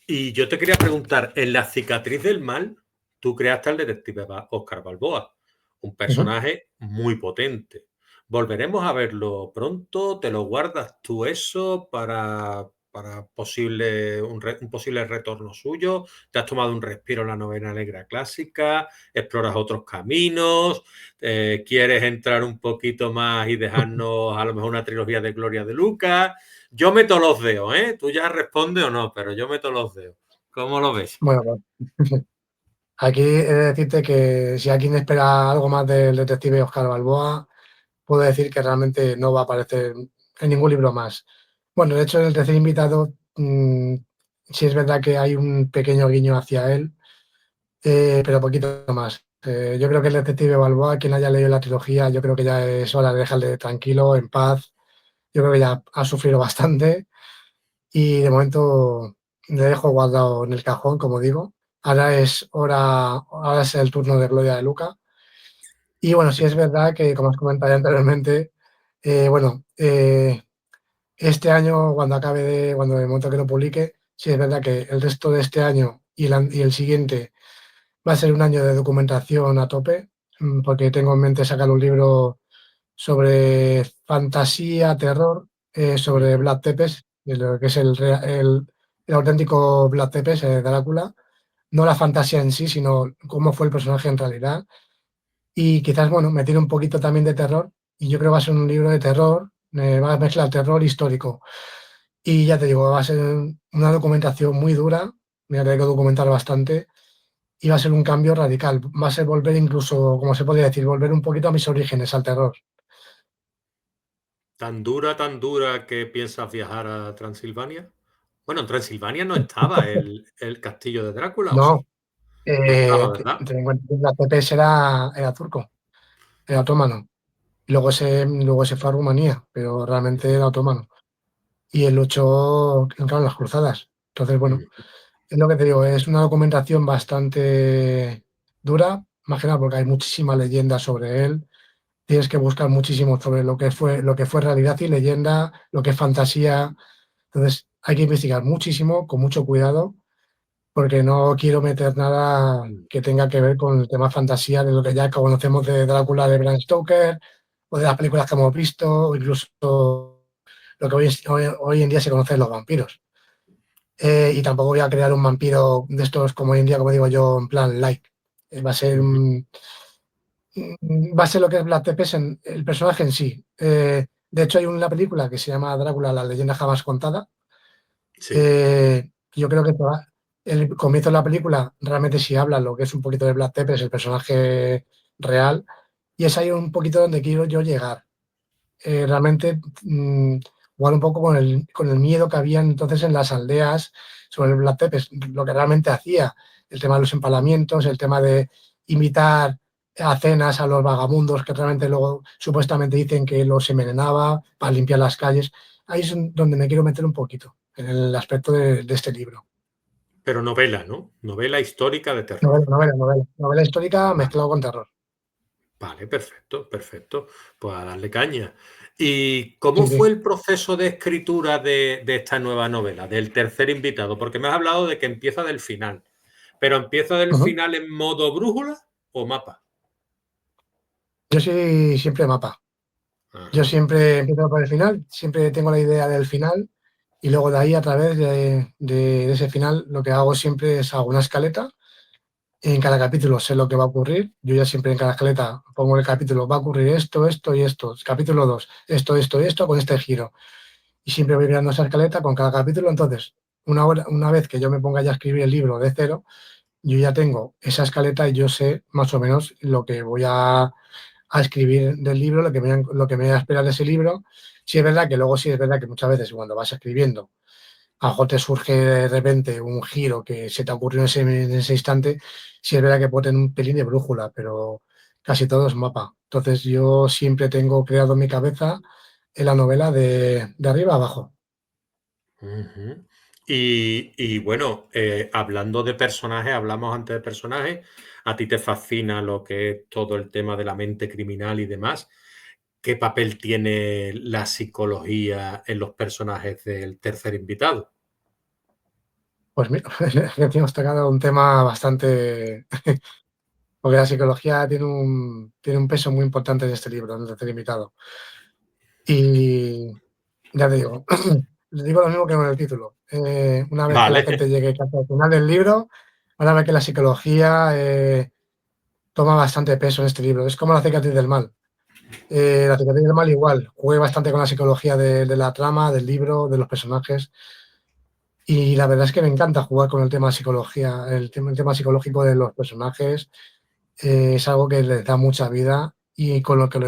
Speaker 1: Y yo te quería preguntar, en La cicatriz del mal, tú creaste al detective Oscar Balboa, un
Speaker 2: Ujú.
Speaker 1: personaje muy potente. ¿Volveremos a verlo pronto? ¿Te lo guardas tú eso para un posible retorno suyo? ¿Te has tomado un respiro en la novela negra clásica? ¿Exploras otros caminos? ¿Quieres entrar un poquito más y dejarnos a lo mejor una trilogía de Gloria de Lucas? Yo meto los dedos, ¿eh? Tú ya respondes o no, pero yo meto los dedos. ¿Cómo lo ves?
Speaker 2: Bueno, pues, aquí he de decirte que si alguien espera algo más del detective Oscar Balboa, puedo decir que realmente no va a aparecer en ningún libro más. Bueno, de hecho, en el tercer invitado, sí es verdad que hay un pequeño guiño hacia él, pero poquito más. Yo creo que el detective Balboa, quien haya leído la trilogía, yo creo que ya es hora de dejarle tranquilo, en paz. Yo creo que ya ha sufrido bastante y de momento le dejo guardado en el cajón, como digo. Ahora es el turno de Gloria de Luca. Y bueno, sí es verdad que, como os comentaba anteriormente, bueno, este año, cuando el momento que lo publique, sí es verdad que el resto de este año y el siguiente va a ser un año de documentación a tope, porque tengo en mente sacar un libro sobre fantasía, terror, sobre Vlad Tepes, de lo que es el auténtico Vlad Tepes, Drácula. No la fantasía en sí, sino cómo fue el personaje en realidad. Y quizás, bueno, me tiene un poquito también de terror. Y yo creo que va a ser un libro de terror, va a mezclar terror histórico. Y ya te digo, va a ser una documentación muy dura, me voy a tener que documentar bastante y va a ser un cambio radical. Va a ser volver incluso, como se podría decir, volver un poquito a mis orígenes, al terror.
Speaker 1: Tan dura que piensas viajar a Transilvania? Bueno, en Transilvania no estaba el castillo de Drácula, ¿o
Speaker 2: No,
Speaker 1: sí? No estaba, ¿verdad?
Speaker 2: ten en cuenta que la TPS era turco, era otomano. Y luego se fue a Rumanía, pero realmente era otomano. Y él luchó, claro, en las cruzadas. Entonces, bueno,
Speaker 1: Mm.
Speaker 2: es lo que te digo, es una documentación bastante dura, más que nada porque hay muchísimas leyendas sobre él. Tienes que buscar muchísimo sobre lo que fue realidad y leyenda, lo que es fantasía. Entonces, hay que investigar muchísimo, con mucho cuidado, porque no quiero meter nada
Speaker 1: Mm.
Speaker 2: que tenga que ver con el tema fantasía de lo que ya conocemos de Drácula de Bram Stoker o de las películas que hemos visto o incluso lo que hoy en día se conoce de los vampiros. Y tampoco voy a crear un vampiro de estos como hoy en día, como digo yo, en plan like.
Speaker 1: Ujú.
Speaker 2: Va a ser lo que es Vlad Tepes en el personaje en sí. De hecho, hay una película que se llama Drácula, la leyenda jamás contada.
Speaker 1: Sí.
Speaker 2: Yo creo que el comienzo de la película realmente sí habla lo que es un poquito de Vlad Tepes, el personaje real, y es ahí un poquito donde quiero yo llegar. Realmente jugar un poco con el miedo que había entonces en las aldeas sobre el Black Tepes, lo que realmente hacía, el tema de los empalamientos, el tema de invitar a cenas a los vagabundos que realmente luego supuestamente dicen que los envenenaba para limpiar las calles. Ahí es donde me quiero meter un poquito, en el aspecto de este libro.
Speaker 1: Pero novela, ¿no? Novela histórica de terror.
Speaker 2: Novela histórica
Speaker 1: Vale.
Speaker 2: mezclado con terror.
Speaker 1: Vale, perfecto, perfecto. Pues a darle caña. ¿Y cómo
Speaker 2: Sí,
Speaker 1: fue
Speaker 2: sí.
Speaker 1: el proceso de escritura de esta nueva novela, del tercer invitado? Porque me has hablado de que empieza del final, pero ¿empieza del
Speaker 2: Ujú.
Speaker 1: final en modo brújula o mapa?
Speaker 2: Yo soy siempre mapa. Yo
Speaker 1: Ajá.
Speaker 2: siempre empiezo por el final, siempre tengo la idea del final y luego de ahí a través de ese final lo que hago siempre es hago una escaleta En cada capítulo sé lo que va a ocurrir. Yo ya siempre en cada escaleta pongo el capítulo, va a ocurrir esto, esto y esto. Capítulo 2 esto, esto y esto con este giro. Y siempre voy creando esa escaleta con cada capítulo. Entonces, una vez que yo me ponga ya a escribir el libro de cero, yo ya tengo esa escaleta y yo sé más o menos lo que voy a escribir del libro, lo que me voy a esperar de ese libro. Sí es verdad que luego sí es verdad que muchas veces cuando vas escribiendo, a lo mejor te surge de repente un giro que se te ocurrió en ese instante, sí es verdad que puede tener un pelín de brújula, pero casi todo es mapa. Entonces yo siempre tengo creado en mi cabeza en la novela de arriba a abajo.
Speaker 1: Ujú. Y bueno, hablando de personajes, hablamos antes de personajes, a ti te fascina lo que es todo el tema de la mente criminal y demás. ¿Qué papel tiene la psicología en los personajes del tercer invitado?
Speaker 2: Pues mira, hemos tocado un tema bastante, porque la psicología tiene un peso muy importante en este libro, en el tercer invitado. Y ya te digo, les digo lo mismo que con el título. Una vez que la
Speaker 1: Vale,
Speaker 2: gente llegue casi al final del libro, van a ver que la psicología toma bastante peso en este libro. Es como la cicatriz del mal. La cicatriz del mal igual, jugué bastante con la psicología de la trama, del libro, de los personajes. Y la verdad es que me encanta jugar con el tema psicología, el tema psicológico de los personajes. Es algo que les da mucha vida y con lo que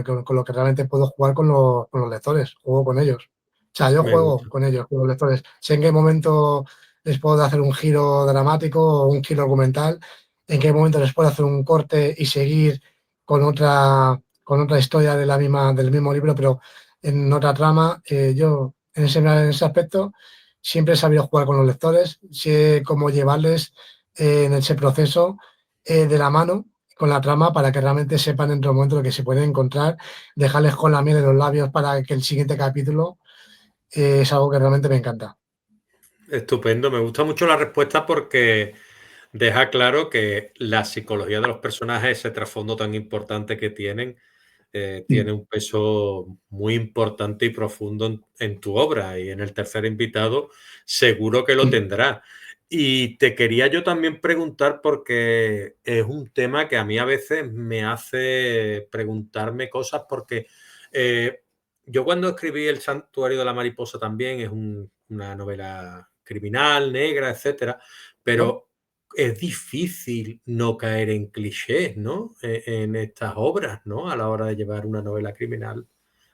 Speaker 2: realmente puedo jugar con los lectores, juego con ellos. O sea, yo
Speaker 1: me
Speaker 2: juego
Speaker 1: gusta.
Speaker 2: con ellos, con los lectores. Sé en qué momento les puedo hacer un giro dramático o un giro argumental, en qué momento les puedo hacer un corte y seguir con otra historia del mismo libro, pero en otra trama. Yo, en ese aspecto, siempre he sabido jugar con los lectores, sé cómo llevarles en ese proceso de la mano con la trama para que realmente sepan dentro del momento lo que se pueden encontrar, dejarles con la miel en los labios para que el siguiente capítulo es algo que realmente me encanta.
Speaker 1: Estupendo, me gusta mucho la respuesta porque deja claro que la psicología de los personajes, ese trasfondo tan importante que tienen,
Speaker 2: Mm.
Speaker 1: tiene un peso muy importante y profundo en tu obra y en el tercer invitado seguro que lo
Speaker 2: Mm.
Speaker 1: tendrá. Y te quería yo también preguntar porque es un tema que a mí a veces me hace preguntarme cosas porque eh, yo cuando escribí El Santuario de la Mariposa también es una novela criminal, negra, etcétera,
Speaker 2: ¿No?
Speaker 1: pero es difícil no caer en clichés, ¿no? En estas obras, ¿no? A la hora de llevar una novela criminal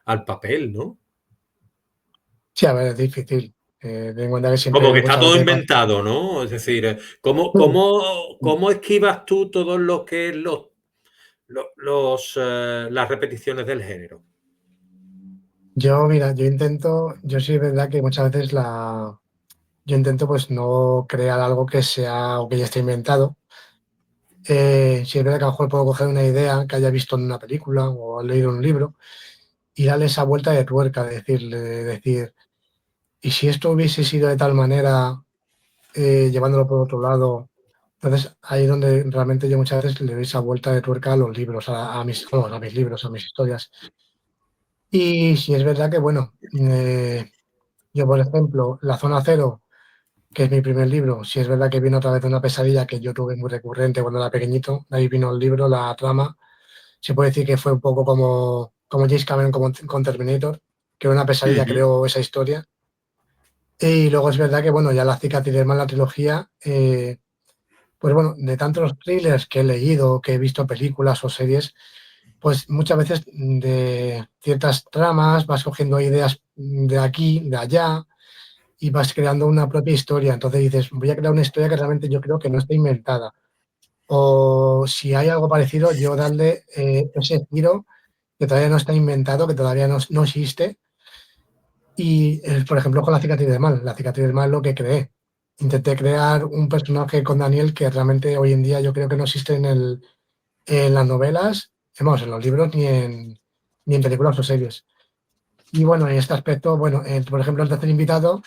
Speaker 1: al papel, ¿no?
Speaker 2: Sí, a ver, es difícil. Ten en cuenta que
Speaker 1: Como
Speaker 2: siempre
Speaker 1: que está
Speaker 2: muchas
Speaker 1: todo
Speaker 2: veces pasa.
Speaker 1: inventado, ¿no? Es decir, ¿cómo,
Speaker 2: Mm.
Speaker 1: cómo,
Speaker 2: Mm.
Speaker 1: cómo esquivas tú todo lo que es las repeticiones del género?
Speaker 2: Yo, mira, yo sí es verdad que muchas veces yo intento pues no crear algo que sea o que ya esté inventado. Sí es verdad que a lo mejor puedo coger una idea que haya visto en una película o leído en un libro y darle esa vuelta de tuerca, decir, y si esto hubiese sido de tal manera, llevándolo por otro lado. Entonces, ahí es donde realmente yo muchas veces le doy esa vuelta de tuerca a los libros, a mis libros, a mis historias. Y si es verdad que, bueno, yo, por ejemplo, La Zona Cero, que es mi primer libro, si es verdad que vino otra vez de una pesadilla que yo tuve muy recurrente cuando era pequeñito, de ahí vino el libro, la trama. Se puede decir que fue un poco como James Cameron con Terminator, que una pesadilla
Speaker 1: Ujú,
Speaker 2: creó esa historia. Y luego es verdad que, bueno, ya la cicatriz de la trilogía, pues bueno, de tantos thrillers que he leído, que he visto películas o series, pues muchas veces de ciertas tramas vas cogiendo ideas de aquí, de allá, y vas creando una propia historia. Entonces dices, voy a crear una historia que realmente yo creo que no está inventada. O si hay algo parecido, yo darle ese giro que todavía no está inventado, que todavía no existe. Y, por ejemplo, con la cicatriz del mal. La cicatriz del mal lo que creé. Intenté crear un personaje con Daniel que realmente hoy en día yo creo que no existe en las novelas, vamos, en los libros, ni en películas o series. Y bueno, en este aspecto, bueno, por ejemplo, el tercer invitado,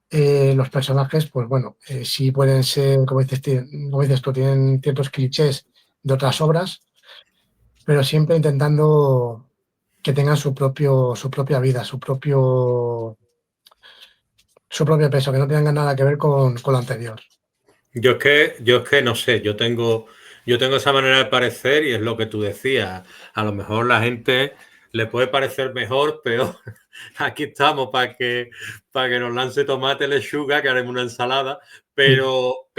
Speaker 2: los personajes, pues bueno, sí pueden ser, como dices tú, tienen ciertos clichés de otras obras, pero siempre intentando que tengan su propia vida, su propio peso, que no tengan nada que ver con lo anterior.
Speaker 1: yo es que no sé, yo tengo Yo tengo esa manera de parecer y es lo que tú decías. A lo mejor la gente le puede parecer mejor, peor. Aquí estamos para que nos lance tomate, lechuga, que haremos una ensalada. Pero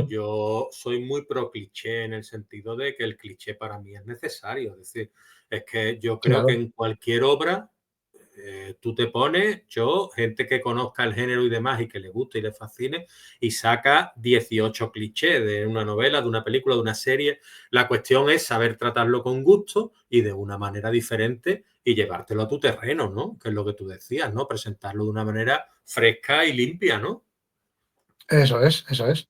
Speaker 1: yo soy muy pro cliché en el sentido de que el cliché para mí es necesario. Es decir, es que yo creo que
Speaker 2: Claro,
Speaker 1: en cualquier obra tú te pones, yo, gente que conozca el género y demás y que le guste y le fascine, y saca 18 clichés de una novela, de una película, de una serie. La cuestión es saber tratarlo con gusto y de una manera diferente y llevártelo a tu terreno, ¿no? Que es lo que tú decías, ¿no? Presentarlo de una manera fresca y limpia, ¿no?
Speaker 2: eso es, eso es.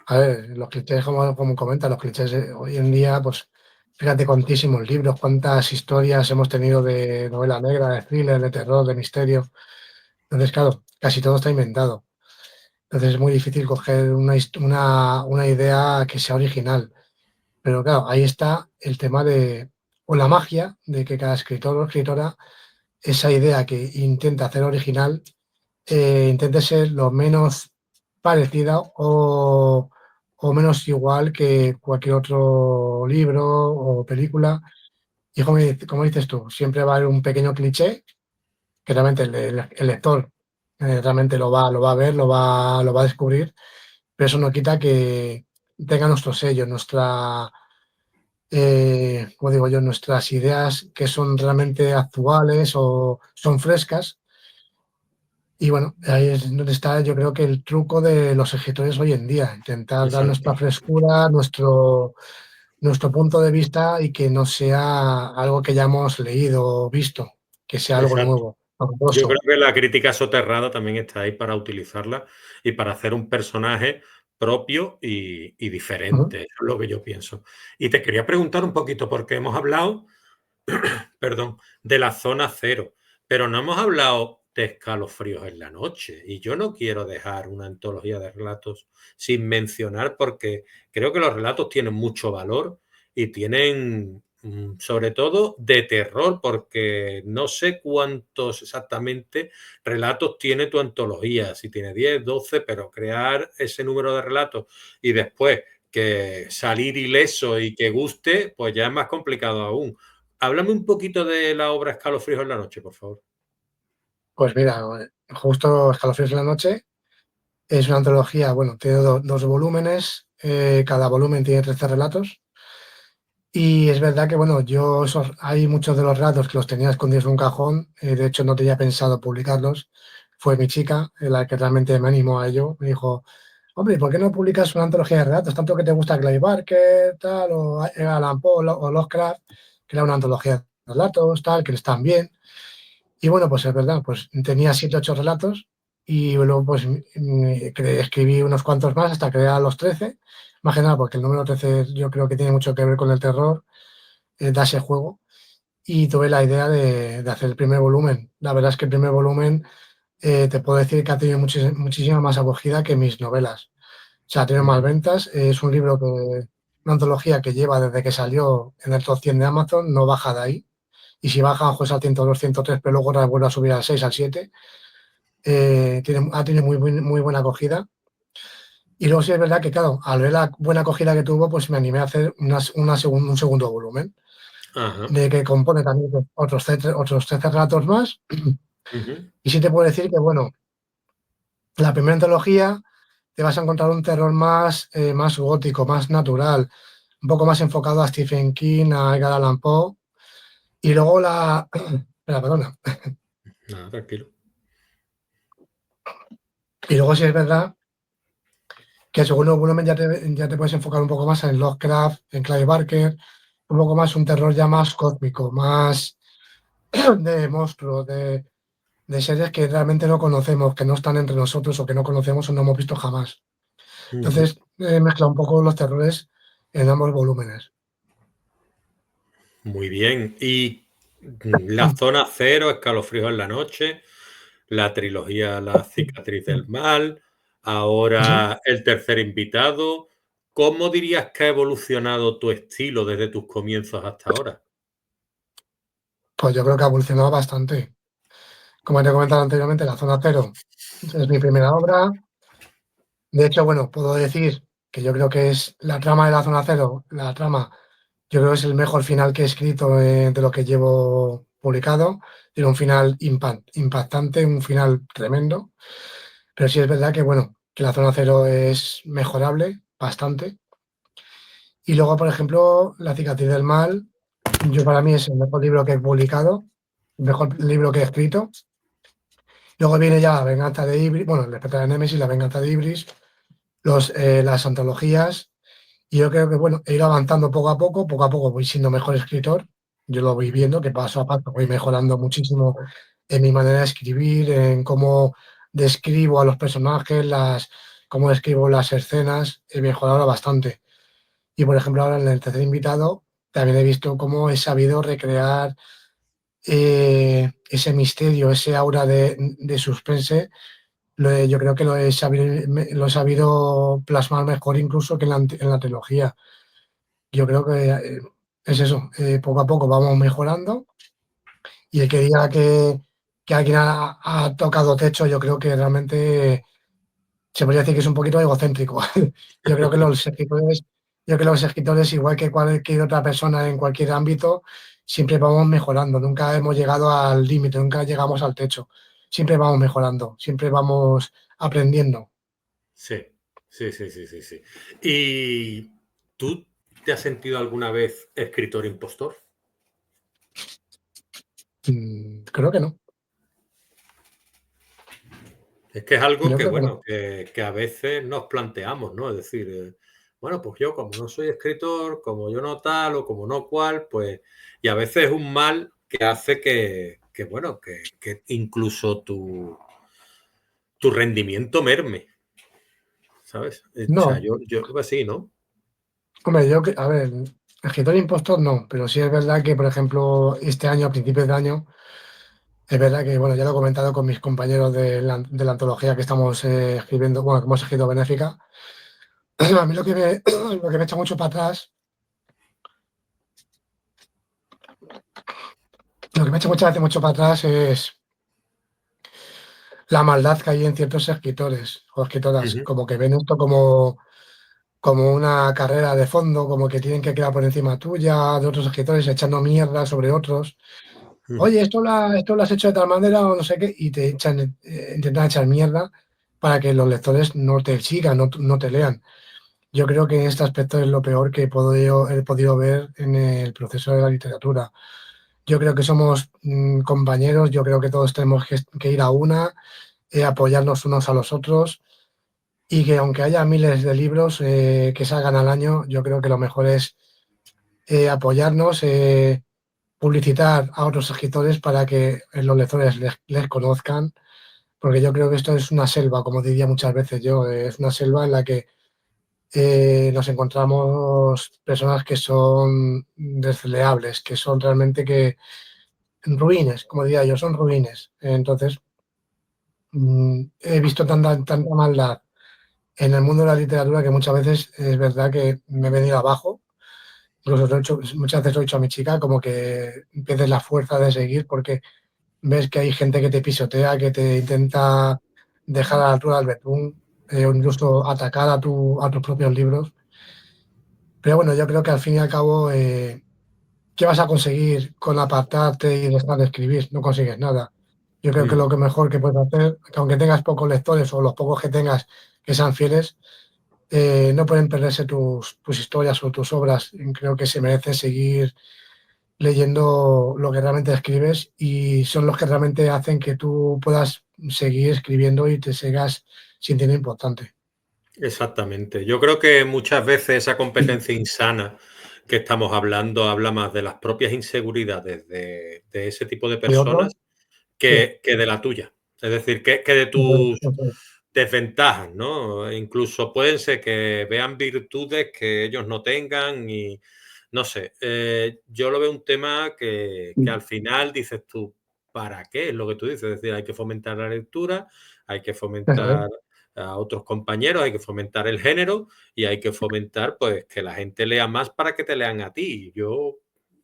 Speaker 2: A ver, los clichés, como comentas, los clichés hoy en día, pues fíjate cuantísimos libros, cuántas historias hemos tenido de novela negra, de thriller, de terror, de misterio. Entonces, claro, casi todo está inventado. Entonces es muy difícil coger una idea que sea original. Pero claro, ahí está el tema de, o la magia de que cada escritor o escritora, esa idea que intenta hacer original, intente ser lo menos parecida o menos igual que cualquier otro libro o película. Y como dices tú, siempre va a haber un pequeño cliché que realmente el lector realmente lo va a ver, lo va a descubrir, pero eso no quita que tenga nuestro sello, como digo yo, nuestras ideas que son realmente actuales o son frescas. Y bueno, ahí es donde está yo creo que el truco de los escritores hoy en día, intentar dar
Speaker 1: Exacto.
Speaker 2: nuestra frescura, nuestro punto de vista y que no sea algo que ya hemos leído o visto, que sea algo
Speaker 1: Exacto.
Speaker 2: nuevo,
Speaker 1: Yo creo
Speaker 2: novedoso.
Speaker 1: que la crítica soterrada también está ahí para utilizarla y para hacer un personaje propio y
Speaker 2: Ujú.
Speaker 1: diferente. Eso es lo que yo pienso. Y te quería preguntar un poquito, porque hemos hablado, perdón, de la zona cero, pero no hemos hablado de escalofríos en la noche. Y yo no quiero dejar una antología de relatos sin mencionar, porque creo que los relatos tienen mucho valor y tienen, sobre todo, de terror, porque no sé cuántos exactamente relatos tiene tu antología, si tiene 10 12, pero crear ese número de relatos y después que salir ileso y que guste, pues ya es más complicado aún. Háblame un poquito de la obra Escalofríos en la noche, por favor.
Speaker 2: Pues mira, justo Escalofríos en la noche es una antología, bueno, tiene dos volúmenes, cada volumen tiene 13 relatos. Y es verdad que, bueno, hay muchos de los relatos que los tenía escondidos en un cajón, de hecho no tenía pensado publicarlos. Fue mi chica la que realmente me animó a ello. Me dijo, hombre, ¿por qué no publicas una antología de relatos? Tanto que te gusta Clive Barker, tal, o Alan Poe o Lovecraft, que era una antología de relatos, tal, que están bien. Y bueno, pues es verdad, pues tenía 7 o 8 relatos y luego pues escribí unos cuantos más hasta crear los 13. Más que nada porque el número 13 yo creo que tiene mucho que ver con el terror, da ese juego. Y tuve la idea de hacer el primer volumen. La verdad es que el primer volumen te puedo decir que ha tenido muchísima más acogida que mis novelas. O sea, ha tenido más
Speaker 1: Ujú,
Speaker 2: ventas. Es un libro una antología que lleva desde que salió en el top 100 de Amazon, no baja de ahí. Y si baja, pues al 102, 103, pero luego vuelve a subir al 6, al 7. Ha tenido muy buena acogida. Y luego sí es verdad que, claro, al ver la buena acogida que tuvo, pues me animé a hacer un segundo volumen,
Speaker 1: ajá,
Speaker 2: de que compone también de otros 13 relatos más.
Speaker 1: ujú,
Speaker 2: Y sí te puedo decir que, bueno, la primera antología te vas a encontrar un terror más gótico, más natural, un poco más enfocado a Stephen King, a Edgar Allan Poe. Y luego espera, perdona.
Speaker 1: nada, tranquilo.
Speaker 2: Y luego sí es verdad que el segundo volumen ya te puedes enfocar un poco más en Lovecraft, en Clive Barker, un poco más un terror ya más cósmico, más de monstruos, de seres que realmente no conocemos, que no están entre nosotros o que no conocemos o no hemos visto jamás.
Speaker 1: Ujú.
Speaker 2: Entonces, mezcla un poco los terrores en ambos volúmenes.
Speaker 1: Muy bien. Y la zona cero, Escalofríos en la noche, la trilogía La cicatriz del mal,
Speaker 2: Sí,
Speaker 1: ahora el tercer invitado. ¿Cómo dirías que ha evolucionado tu estilo desde tus comienzos hasta ahora?
Speaker 2: pues yo creo que ha evolucionado bastante. Como te he comentado anteriormente, La Zona Cero es mi primera obra. De hecho, bueno, puedo decir que yo creo que es la trama de la Zona Cero, la trama, yo creo que es el mejor final que he escrito de lo que llevo publicado. Tiene un final impactante, un final tremendo, pero sí es verdad que, bueno, que la Zona Cero es mejorable bastante. Y luego, por ejemplo, La cicatriz del mal, yo para mí es el mejor libro que he publicado, el mejor libro que he escrito. Luego viene ya La venganza de Ibris, bueno, El despertar de Némesis, La venganza de Ibris, las antologías. Y yo creo que, bueno, he ido avanzando poco a poco voy siendo mejor escritor. Yo lo voy viendo que paso a paso voy mejorando muchísimo en mi manera de escribir, en cómo describo a los personajes, cómo describo las escenas, he mejorado bastante. Y por ejemplo, ahora en el tercer invitado también he visto cómo he sabido recrear ese misterio, ese aura de suspense. Yo creo que lo he sabido plasmar mejor incluso que en la trilogía. Yo creo que es eso, poco a poco vamos mejorando y el que diga que alguien ha tocado techo, yo creo que realmente se podría decir que es un poquito egocéntrico. Yo creo que los escritores, yo creo que los escritores, igual que cualquier otra persona en cualquier ámbito, siempre vamos mejorando, nunca hemos llegado al límite, nunca llegamos al techo, siempre vamos mejorando, siempre vamos aprendiendo.
Speaker 1: Sí, sí, sí, sí, sí, sí. ¿Y tú te has sentido alguna vez escritor impostor?
Speaker 2: Creo que no,
Speaker 1: Es que es algo
Speaker 2: yo
Speaker 1: que,
Speaker 2: creo que no.
Speaker 1: bueno, que a veces nos planteamos, ¿no? Es decir, bueno, pues yo como no soy escritor, como yo no tal o como no cual, pues, y a veces es un mal que hace bueno, que incluso tu rendimiento merme, ¿sabes? O sea,
Speaker 2: No,
Speaker 1: yo creo que sí, ¿no?
Speaker 2: hombre, a ver, escritor impostor no, pero sí es verdad que, por ejemplo, este año, a principios de año, es verdad que, bueno, ya lo he comentado con mis compañeros de la antología que estamos escribiendo, bueno, que hemos escrito Benéfica. A mí lo que me echa mucho para atrás, lo que me echa muchas veces mucho para atrás es la maldad que hay en ciertos escritores o escritoras,
Speaker 1: Ujú,
Speaker 2: como que ven esto como una carrera de fondo, como que tienen que quedar por encima tuya, de otros escritores, echando mierda sobre otros.
Speaker 1: ujú.
Speaker 2: Oye, esto lo has hecho de tal manera o no sé qué, y te intentan echar mierda para que los lectores no te sigan, no te lean. Yo creo que este aspecto es lo peor que he podido ver en el proceso de la literatura. Yo creo que somos compañeros, yo creo que todos tenemos que ir a una, apoyarnos unos a los otros y que aunque haya miles de libros que salgan al año, yo creo que lo mejor es apoyarnos, publicitar a otros escritores para que los lectores les conozcan, porque yo creo que esto es una selva, como diría muchas veces yo, es una selva en la que nos encontramos personas que son desleables, que son realmente que ruines, como diría yo, son ruines. Entonces, he visto tanta maldad en el mundo de la literatura que muchas veces es verdad que me he venido abajo. Incluso muchas veces lo he dicho a mi chica, como que empieces la fuerza de seguir porque ves que hay gente que te pisotea, que te intenta dejar a la altura del betún, o incluso atacar a tus propios libros. Pero bueno, yo creo que al fin y al cabo, ¿qué vas a conseguir con apartarte y dejar de escribir? No consigues nada. Yo creo que
Speaker 1: Ujú.
Speaker 2: lo que mejor que puedes hacer, que aunque tengas pocos lectores o los pocos que tengas que sean fieles, no pueden perderse tus historias o tus obras. Creo que se merece seguir leyendo lo que realmente escribes y son los que realmente hacen que tú puedas seguir escribiendo y te sigas sintiendo importante.
Speaker 1: Exactamente. Yo creo que muchas veces esa competencia insana que estamos hablando habla más de las propias inseguridades de ese tipo de
Speaker 2: De otros,
Speaker 1: personas
Speaker 2: sí,
Speaker 1: que de la tuya. Es decir, que de tus desventajas, ¿no? Incluso pueden ser que vean virtudes que ellos no tengan y no sé. Yo lo veo un tema que al final dices tú, ¿para qué? Es lo que tú dices. Es decir, hay que fomentar la lectura, hay que
Speaker 2: eso es.
Speaker 1: fomentar a otros compañeros, hay que fomentar el género y hay que fomentar pues que la gente lea más para que te lean a ti. Yo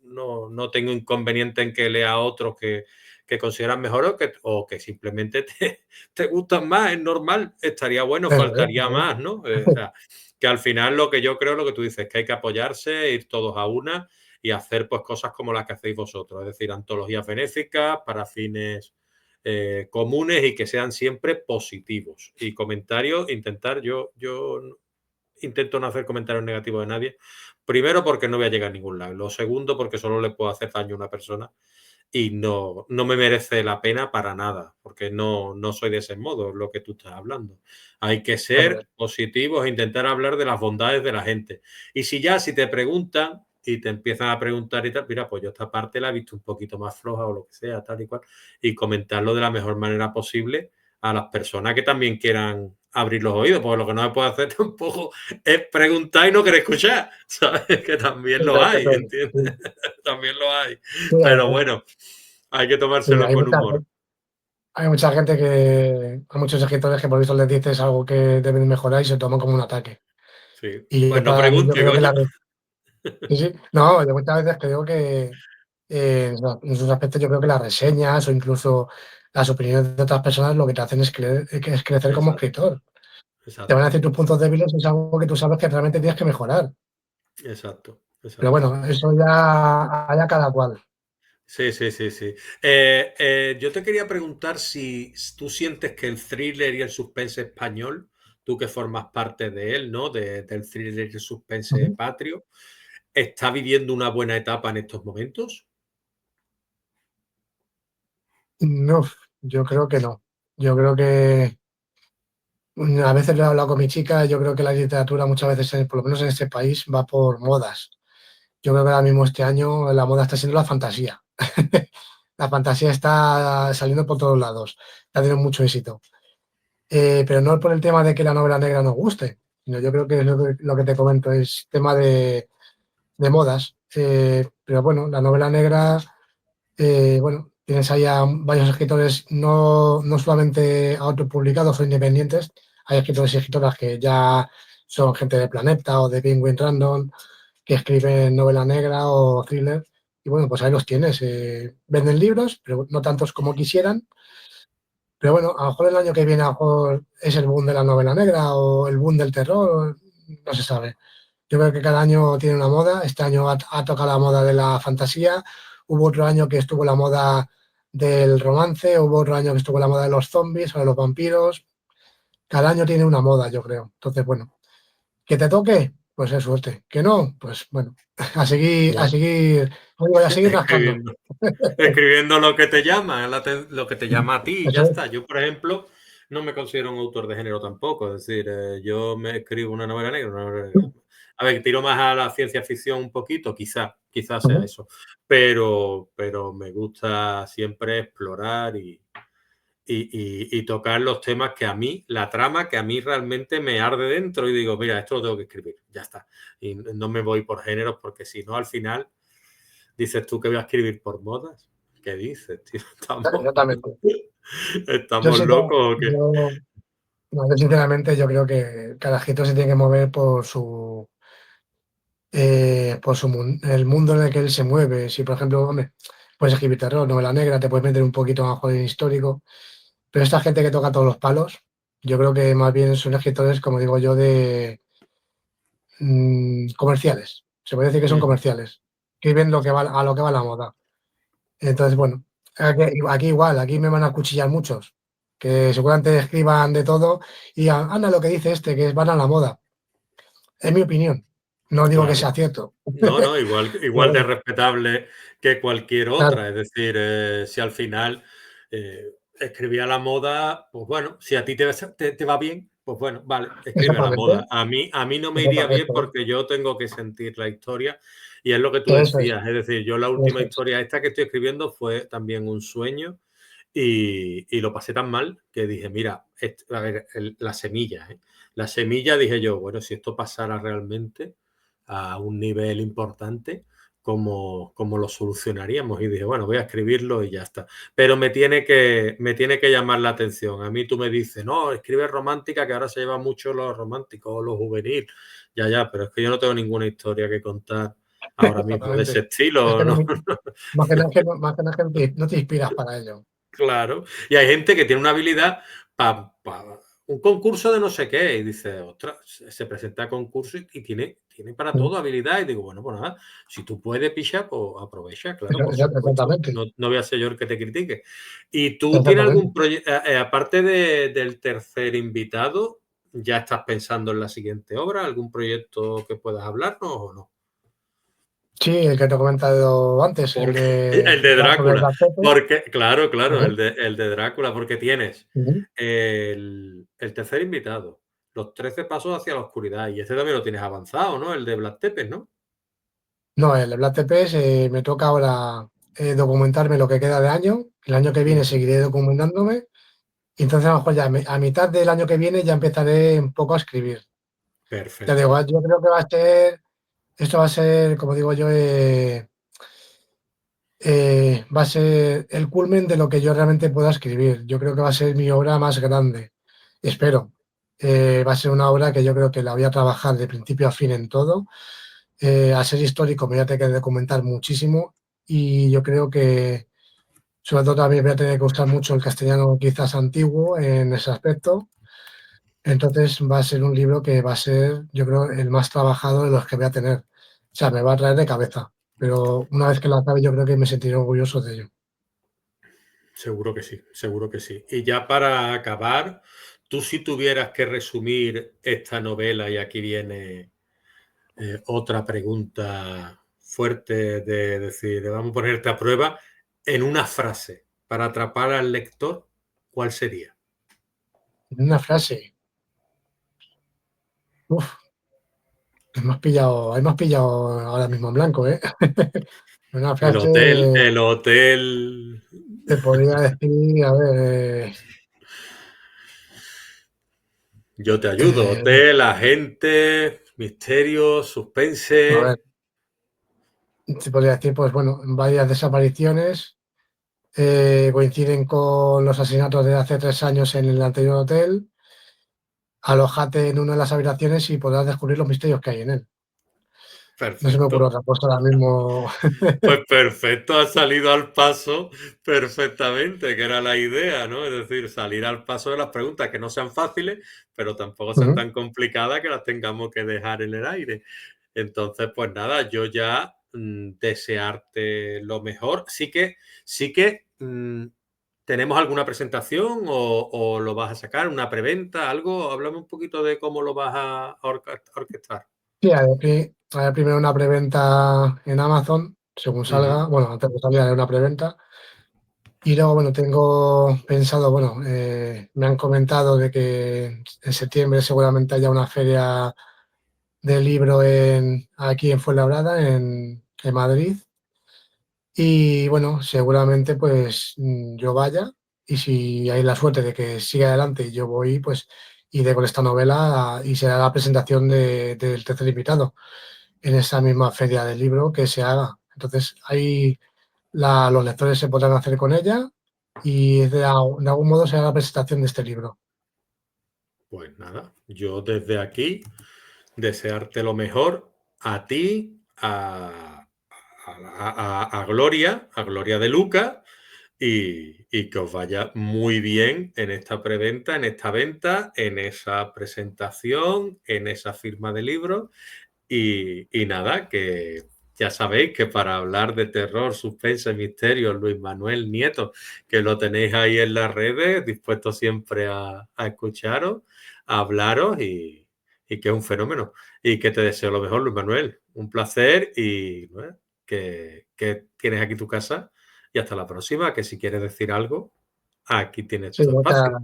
Speaker 1: no tengo inconveniente en que lea a otros que que consideras mejor o que simplemente te gustan más, es normal, estaría bueno, faltaría más, ¿no? O sea, que al final lo que yo creo, lo que tú dices, que hay que apoyarse, ir todos a una y hacer pues cosas como las que hacéis vosotros, es decir, antologías benéficas para fines comunes y que sean siempre positivos. Y comentarios, yo intento no hacer comentarios negativos de nadie. Primero, porque no voy a llegar a ningún lado. Lo segundo, porque solo le puedo hacer daño a una persona y no me merece la pena para nada, porque no soy de ese modo, es lo que tú estás hablando. Hay que ser positivos e intentar hablar de las bondades de la gente. Y si te preguntan y te empiezan a preguntar y tal, mira, pues yo esta parte la he visto un poquito más floja o lo que sea, tal y cual, y comentarlo de la mejor manera posible a las personas que también quieran abrir los oídos, porque lo que no me puedo hacer tampoco es preguntar y no querer escuchar, ¿sabes? Que también lo hay, ¿entiendes? También lo hay.
Speaker 2: Sí,
Speaker 1: Pero bueno, hay que
Speaker 2: sí,
Speaker 1: tomárselo con humor.
Speaker 2: hay mucha gente que, hay muchos escritores que por visto les dices algo que deben mejorar y se toman como un ataque.
Speaker 1: Sí.
Speaker 2: Y
Speaker 1: Pues
Speaker 2: yo
Speaker 1: no
Speaker 2: para mí, yo
Speaker 1: pregunte,
Speaker 2: creo que
Speaker 1: coño.
Speaker 2: sí, sí, no, yo muchas veces creo que en sus aspectos yo creo que las reseñas o incluso las opiniones de otras personas lo que te hacen es crecer como
Speaker 1: Exacto,
Speaker 2: escritor. Te van a
Speaker 1: exacto,
Speaker 2: decir tus puntos débiles y es algo que tú sabes que realmente tienes que mejorar.
Speaker 1: exacto,
Speaker 2: Pero
Speaker 1: exacto.
Speaker 2: bueno, eso ya allá cada cual.
Speaker 1: Sí, sí, sí, sí. Yo te quería preguntar si tú sientes que el thriller y el suspense español, tú que formas parte de él, ¿no? Del thriller y el suspense
Speaker 2: Ujú.
Speaker 1: patrio, ¿está viviendo una buena etapa en estos momentos?
Speaker 2: No, yo creo que no. Yo creo que a veces lo he hablado con mi chica, yo creo que la literatura muchas veces, por lo menos en este país, va por modas. Yo creo que ahora mismo este año la moda está siendo la fantasía. La fantasía está saliendo por todos lados, está teniendo mucho éxito. Pero no por el tema de que la novela negra nos guste, sino yo creo que es lo que te comento, es tema de modas. Pero bueno, la novela negra, bueno, tienes ahí a varios escritores, no solamente autopublicados o independientes, hay escritores y escritoras que ya son gente de Planeta o de Penguin Random, que escriben novela negra o thriller, y bueno, pues ahí los tienes. Venden libros, pero no tantos como quisieran, pero bueno, a lo mejor el año que viene a lo mejor es el boom de la novela negra o el boom del terror, no se sabe. Yo creo que cada año tiene una moda. Este año ha tocado la moda de la fantasía. Hubo otro año que estuvo la moda del romance. Hubo otro año que estuvo la moda de los zombies o de los vampiros. Cada año tiene una moda, yo creo. Entonces, bueno, que te toque, pues es suerte. Que no, pues bueno, a
Speaker 1: Bueno,
Speaker 2: seguir, oye, a seguir rascando.
Speaker 1: escribiendo. Escribiendo lo que te llama, lo que te llama a ti y ya
Speaker 2: Eso es.
Speaker 1: está. Yo, por ejemplo, no me considero un autor de género tampoco. Es decir, yo me escribo una novela negra, una novela negra. A ver, tiro más a la ciencia ficción un poquito, quizás sea
Speaker 2: Ujú.
Speaker 1: eso. Pero me gusta siempre explorar y tocar los temas que a mí, la trama que a mí realmente me arde dentro y digo, mira, esto lo tengo que escribir, ya está. Y no me voy por géneros porque si no, al final dices tú que voy a escribir por modas. ¿Qué dices, tío?
Speaker 2: Exactamente. Yo
Speaker 1: ¿Estamos
Speaker 2: sí,
Speaker 1: locos o qué?
Speaker 2: yo, no, yo sinceramente yo creo que cada escritor se tiene que mover por el mundo en el que él se mueve. Si, por ejemplo, hombre, puedes escribir terror, novela negra, te puedes meter un poquito más en histórico, pero esta gente que toca todos los palos, yo creo que más bien son escritores, como digo yo, de comerciales. Se puede decir que son
Speaker 1: Ujú.
Speaker 2: comerciales, que ven lo que va, a lo que va la moda. Entonces, bueno, aquí igual, aquí me van a cuchillar muchos, que seguramente escriban de todo y digan, anda, lo que dice este, que van a la moda. Es mi opinión. No digo que
Speaker 1: Claro.
Speaker 2: sea cierto.
Speaker 1: No, no,
Speaker 2: Pero
Speaker 1: igual de
Speaker 2: bueno,
Speaker 1: respetable que cualquier
Speaker 2: claro,
Speaker 1: otra. Es decir, si al final escribía la moda, pues bueno, si a ti te va bien, pues bueno, vale, escribe a la
Speaker 2: exactamente,
Speaker 1: moda. A mí no me iría bien
Speaker 2: exactamente.
Speaker 1: porque yo tengo que sentir la historia y es lo que tú
Speaker 2: Eso es,
Speaker 1: decías. Es decir, yo la última
Speaker 2: eso es.
Speaker 1: historia esta que estoy escribiendo fue también un sueño y lo pasé tan mal que dije, mira, a ver, la semilla, ¿eh? La semilla dije yo, bueno, si esto pasara realmente a un nivel importante, ¿cómo lo solucionaríamos? Y dije, bueno, voy a escribirlo y ya está. Pero me tiene que llamar la atención. A mí tú me dices, no, escribe romántica, que ahora se lleva mucho lo romántico o lo juvenil. Ya, pero es que yo no tengo ninguna historia que contar ahora mismo de ese
Speaker 2: Exactamente. Es
Speaker 1: estilo,
Speaker 2: que no,
Speaker 1: ¿no?
Speaker 2: más que nada que no te inspiras para ello.
Speaker 1: Claro. Y hay gente que tiene una habilidad para un concurso de no sé qué y dice, ostras, se presenta a concurso y tiene para todo habilidad. Y digo, bueno, pues nada, si tú puedes pichar, pues aprovecha, claro, por supuesto.
Speaker 2: Exactamente,
Speaker 1: No voy a ser yo el que te critique. ¿Y tú tienes
Speaker 2: exactamente.
Speaker 1: algún proyecto, aparte del tercer invitado, ya estás pensando en la siguiente obra? ¿Algún proyecto que puedas hablarnos o no?
Speaker 2: Sí, el que te he comentado antes, el
Speaker 1: Porque
Speaker 2: de
Speaker 1: el de
Speaker 2: sobre
Speaker 1: Drácula,
Speaker 2: Black Pepper.
Speaker 1: porque, claro, claro,
Speaker 2: Ujú,
Speaker 1: el de Drácula, porque tienes
Speaker 2: ujú.
Speaker 1: el tercer invitado, los 13 pasos hacia la oscuridad, y este también lo tienes avanzado, ¿no? El de Black Tepes, ¿no?
Speaker 2: No, el de Black Tepes me toca ahora documentarme lo que queda de año. El año que viene
Speaker 1: Ujú.
Speaker 2: seguiré documentándome. Y entonces a lo mejor ya a mitad del año que viene ya empezaré un poco a escribir. Ya digo,
Speaker 1: Perfecto.
Speaker 2: yo creo que esto va a ser, como digo yo, va a ser el culmen de lo que yo realmente pueda escribir. Yo creo que va a ser mi obra más grande. Espero. Va a ser una obra que yo creo que la voy a trabajar de principio a fin en todo. A ser histórico me voy a tener que documentar muchísimo y yo creo que sobre todo también voy a tener que usar mucho el castellano quizás antiguo en ese aspecto. Entonces va a ser un libro que va a ser, yo creo, el más trabajado de los que voy a tener. O sea, me va a traer de cabeza. Pero una vez que lo acabe, yo creo que me sentiré orgulloso de ello.
Speaker 1: Seguro que sí, seguro que sí. Y ya para acabar, tú si tuvieras que resumir esta novela, y aquí viene otra pregunta fuerte de decir, vamos a ponerte a prueba, en una frase, para atrapar al lector, ¿cuál sería?
Speaker 2: Una frase. Uf, me has pillado ahora mismo en blanco, ¿eh? Una
Speaker 1: El hotel,
Speaker 2: frase
Speaker 1: el hotel.
Speaker 2: te podría decir, a ver,
Speaker 1: Yo te ayudo.
Speaker 2: eh,
Speaker 1: Hotel, agente, misterio,
Speaker 2: a ver,
Speaker 1: suspense.
Speaker 2: te podría decir, pues bueno, varias desapariciones coinciden con los asesinatos de hace 3 años en el anterior hotel. Alójate en una de las habitaciones y podrás descubrir los misterios que hay en él. No se me ocurre
Speaker 1: Perfecto.
Speaker 2: otra cosa ahora mismo.
Speaker 1: Pues perfecto, ha salido al paso perfectamente, que era la idea, ¿no? Es decir, salir al paso de las preguntas que no sean fáciles, pero tampoco sean
Speaker 2: Ujú.
Speaker 1: tan complicadas que las tengamos que dejar en el aire. Entonces, pues nada, yo ya desearte lo mejor. Sí que tenemos alguna presentación o lo vas a sacar, una preventa, algo. Háblame un poquito de cómo lo vas a orquestar.
Speaker 2: Sí, haré primero una preventa en Amazon, según
Speaker 1: Ujú.
Speaker 2: salga. Bueno, antes de salir haré una preventa. Y luego, bueno, tengo pensado, bueno, me han comentado de que en septiembre seguramente haya una feria de libro aquí en Fuenlabrada, en Madrid. Y bueno, seguramente pues yo vaya y si hay la suerte de que siga adelante y yo voy, pues iré con esta novela y será la presentación del tercer invitado en esa misma feria del libro que se haga. Entonces ahí los lectores se podrán hacer con ella y de algún modo será la presentación de este libro.
Speaker 1: Pues nada, yo desde aquí desearte lo mejor a ti, a Gloria de Luca, y que os vaya muy bien en esta preventa, en esta venta, en esa presentación, en esa firma de libros. Y nada, que ya sabéis que para hablar de terror, suspense, misterio, Luis Manuel Nieto, que lo tenéis ahí en las redes, dispuesto siempre a escucharos, a hablaros y que es un fenómeno. Y que te deseo lo mejor, Luis Manuel. Un placer y bueno, que tienes aquí tu casa. Y hasta la próxima, que si quieres decir algo, aquí tienes
Speaker 2: Sí,
Speaker 1: tu espacio.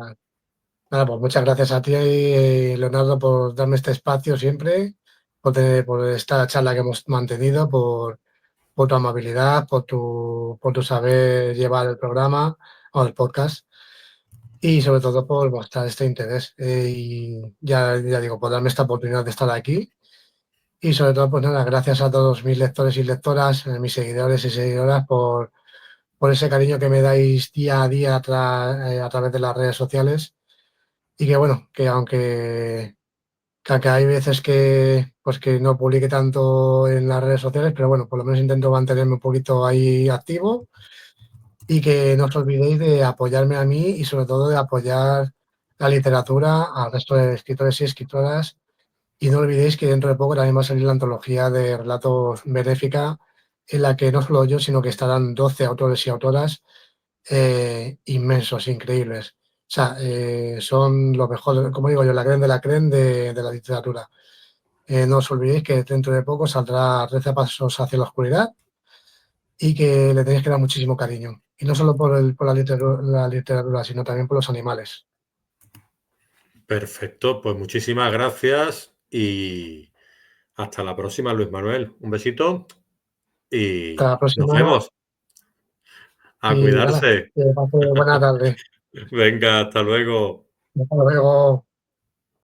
Speaker 2: nada, pues muchas gracias a ti, Leonardo, por darme este espacio siempre, por esta charla que hemos mantenido, por tu amabilidad, por tu saber llevar el programa o el podcast y sobre todo por mostrar este interés. Y ya digo, por darme esta oportunidad de estar aquí. Y sobre todo, pues nada, gracias a todos mis lectores y lectoras, mis seguidores y seguidoras por ese cariño que me dais día a día a través de las redes sociales. Y que bueno, que que hay veces que, pues que no publique tanto en las redes sociales, pero bueno, por lo menos intento mantenerme un poquito ahí activo y que no os olvidéis de apoyarme a mí y sobre todo de apoyar la literatura al resto de escritores y escritoras. Y no olvidéis que dentro de poco también va a salir la antología de relatos benéfica, en la que no solo yo, sino que estarán 12 autores y autoras inmensos, increíbles. O sea, son lo mejor, como digo yo, la creen de la creen de la literatura. No os olvidéis que dentro de poco saldrá 13 pasos hacia la oscuridad y que le tenéis que dar muchísimo cariño. Y no solo por la literatura, sino también por los animales.
Speaker 1: Perfecto, pues muchísimas gracias y hasta la próxima, Luis Manuel. Un besito
Speaker 2: Hasta
Speaker 1: y
Speaker 2: la
Speaker 1: nos
Speaker 2: próxima
Speaker 1: vemos. A
Speaker 2: y nada,
Speaker 1: cuidarse.
Speaker 2: que pase buena tarde.
Speaker 1: Venga, hasta luego.
Speaker 2: Hasta luego.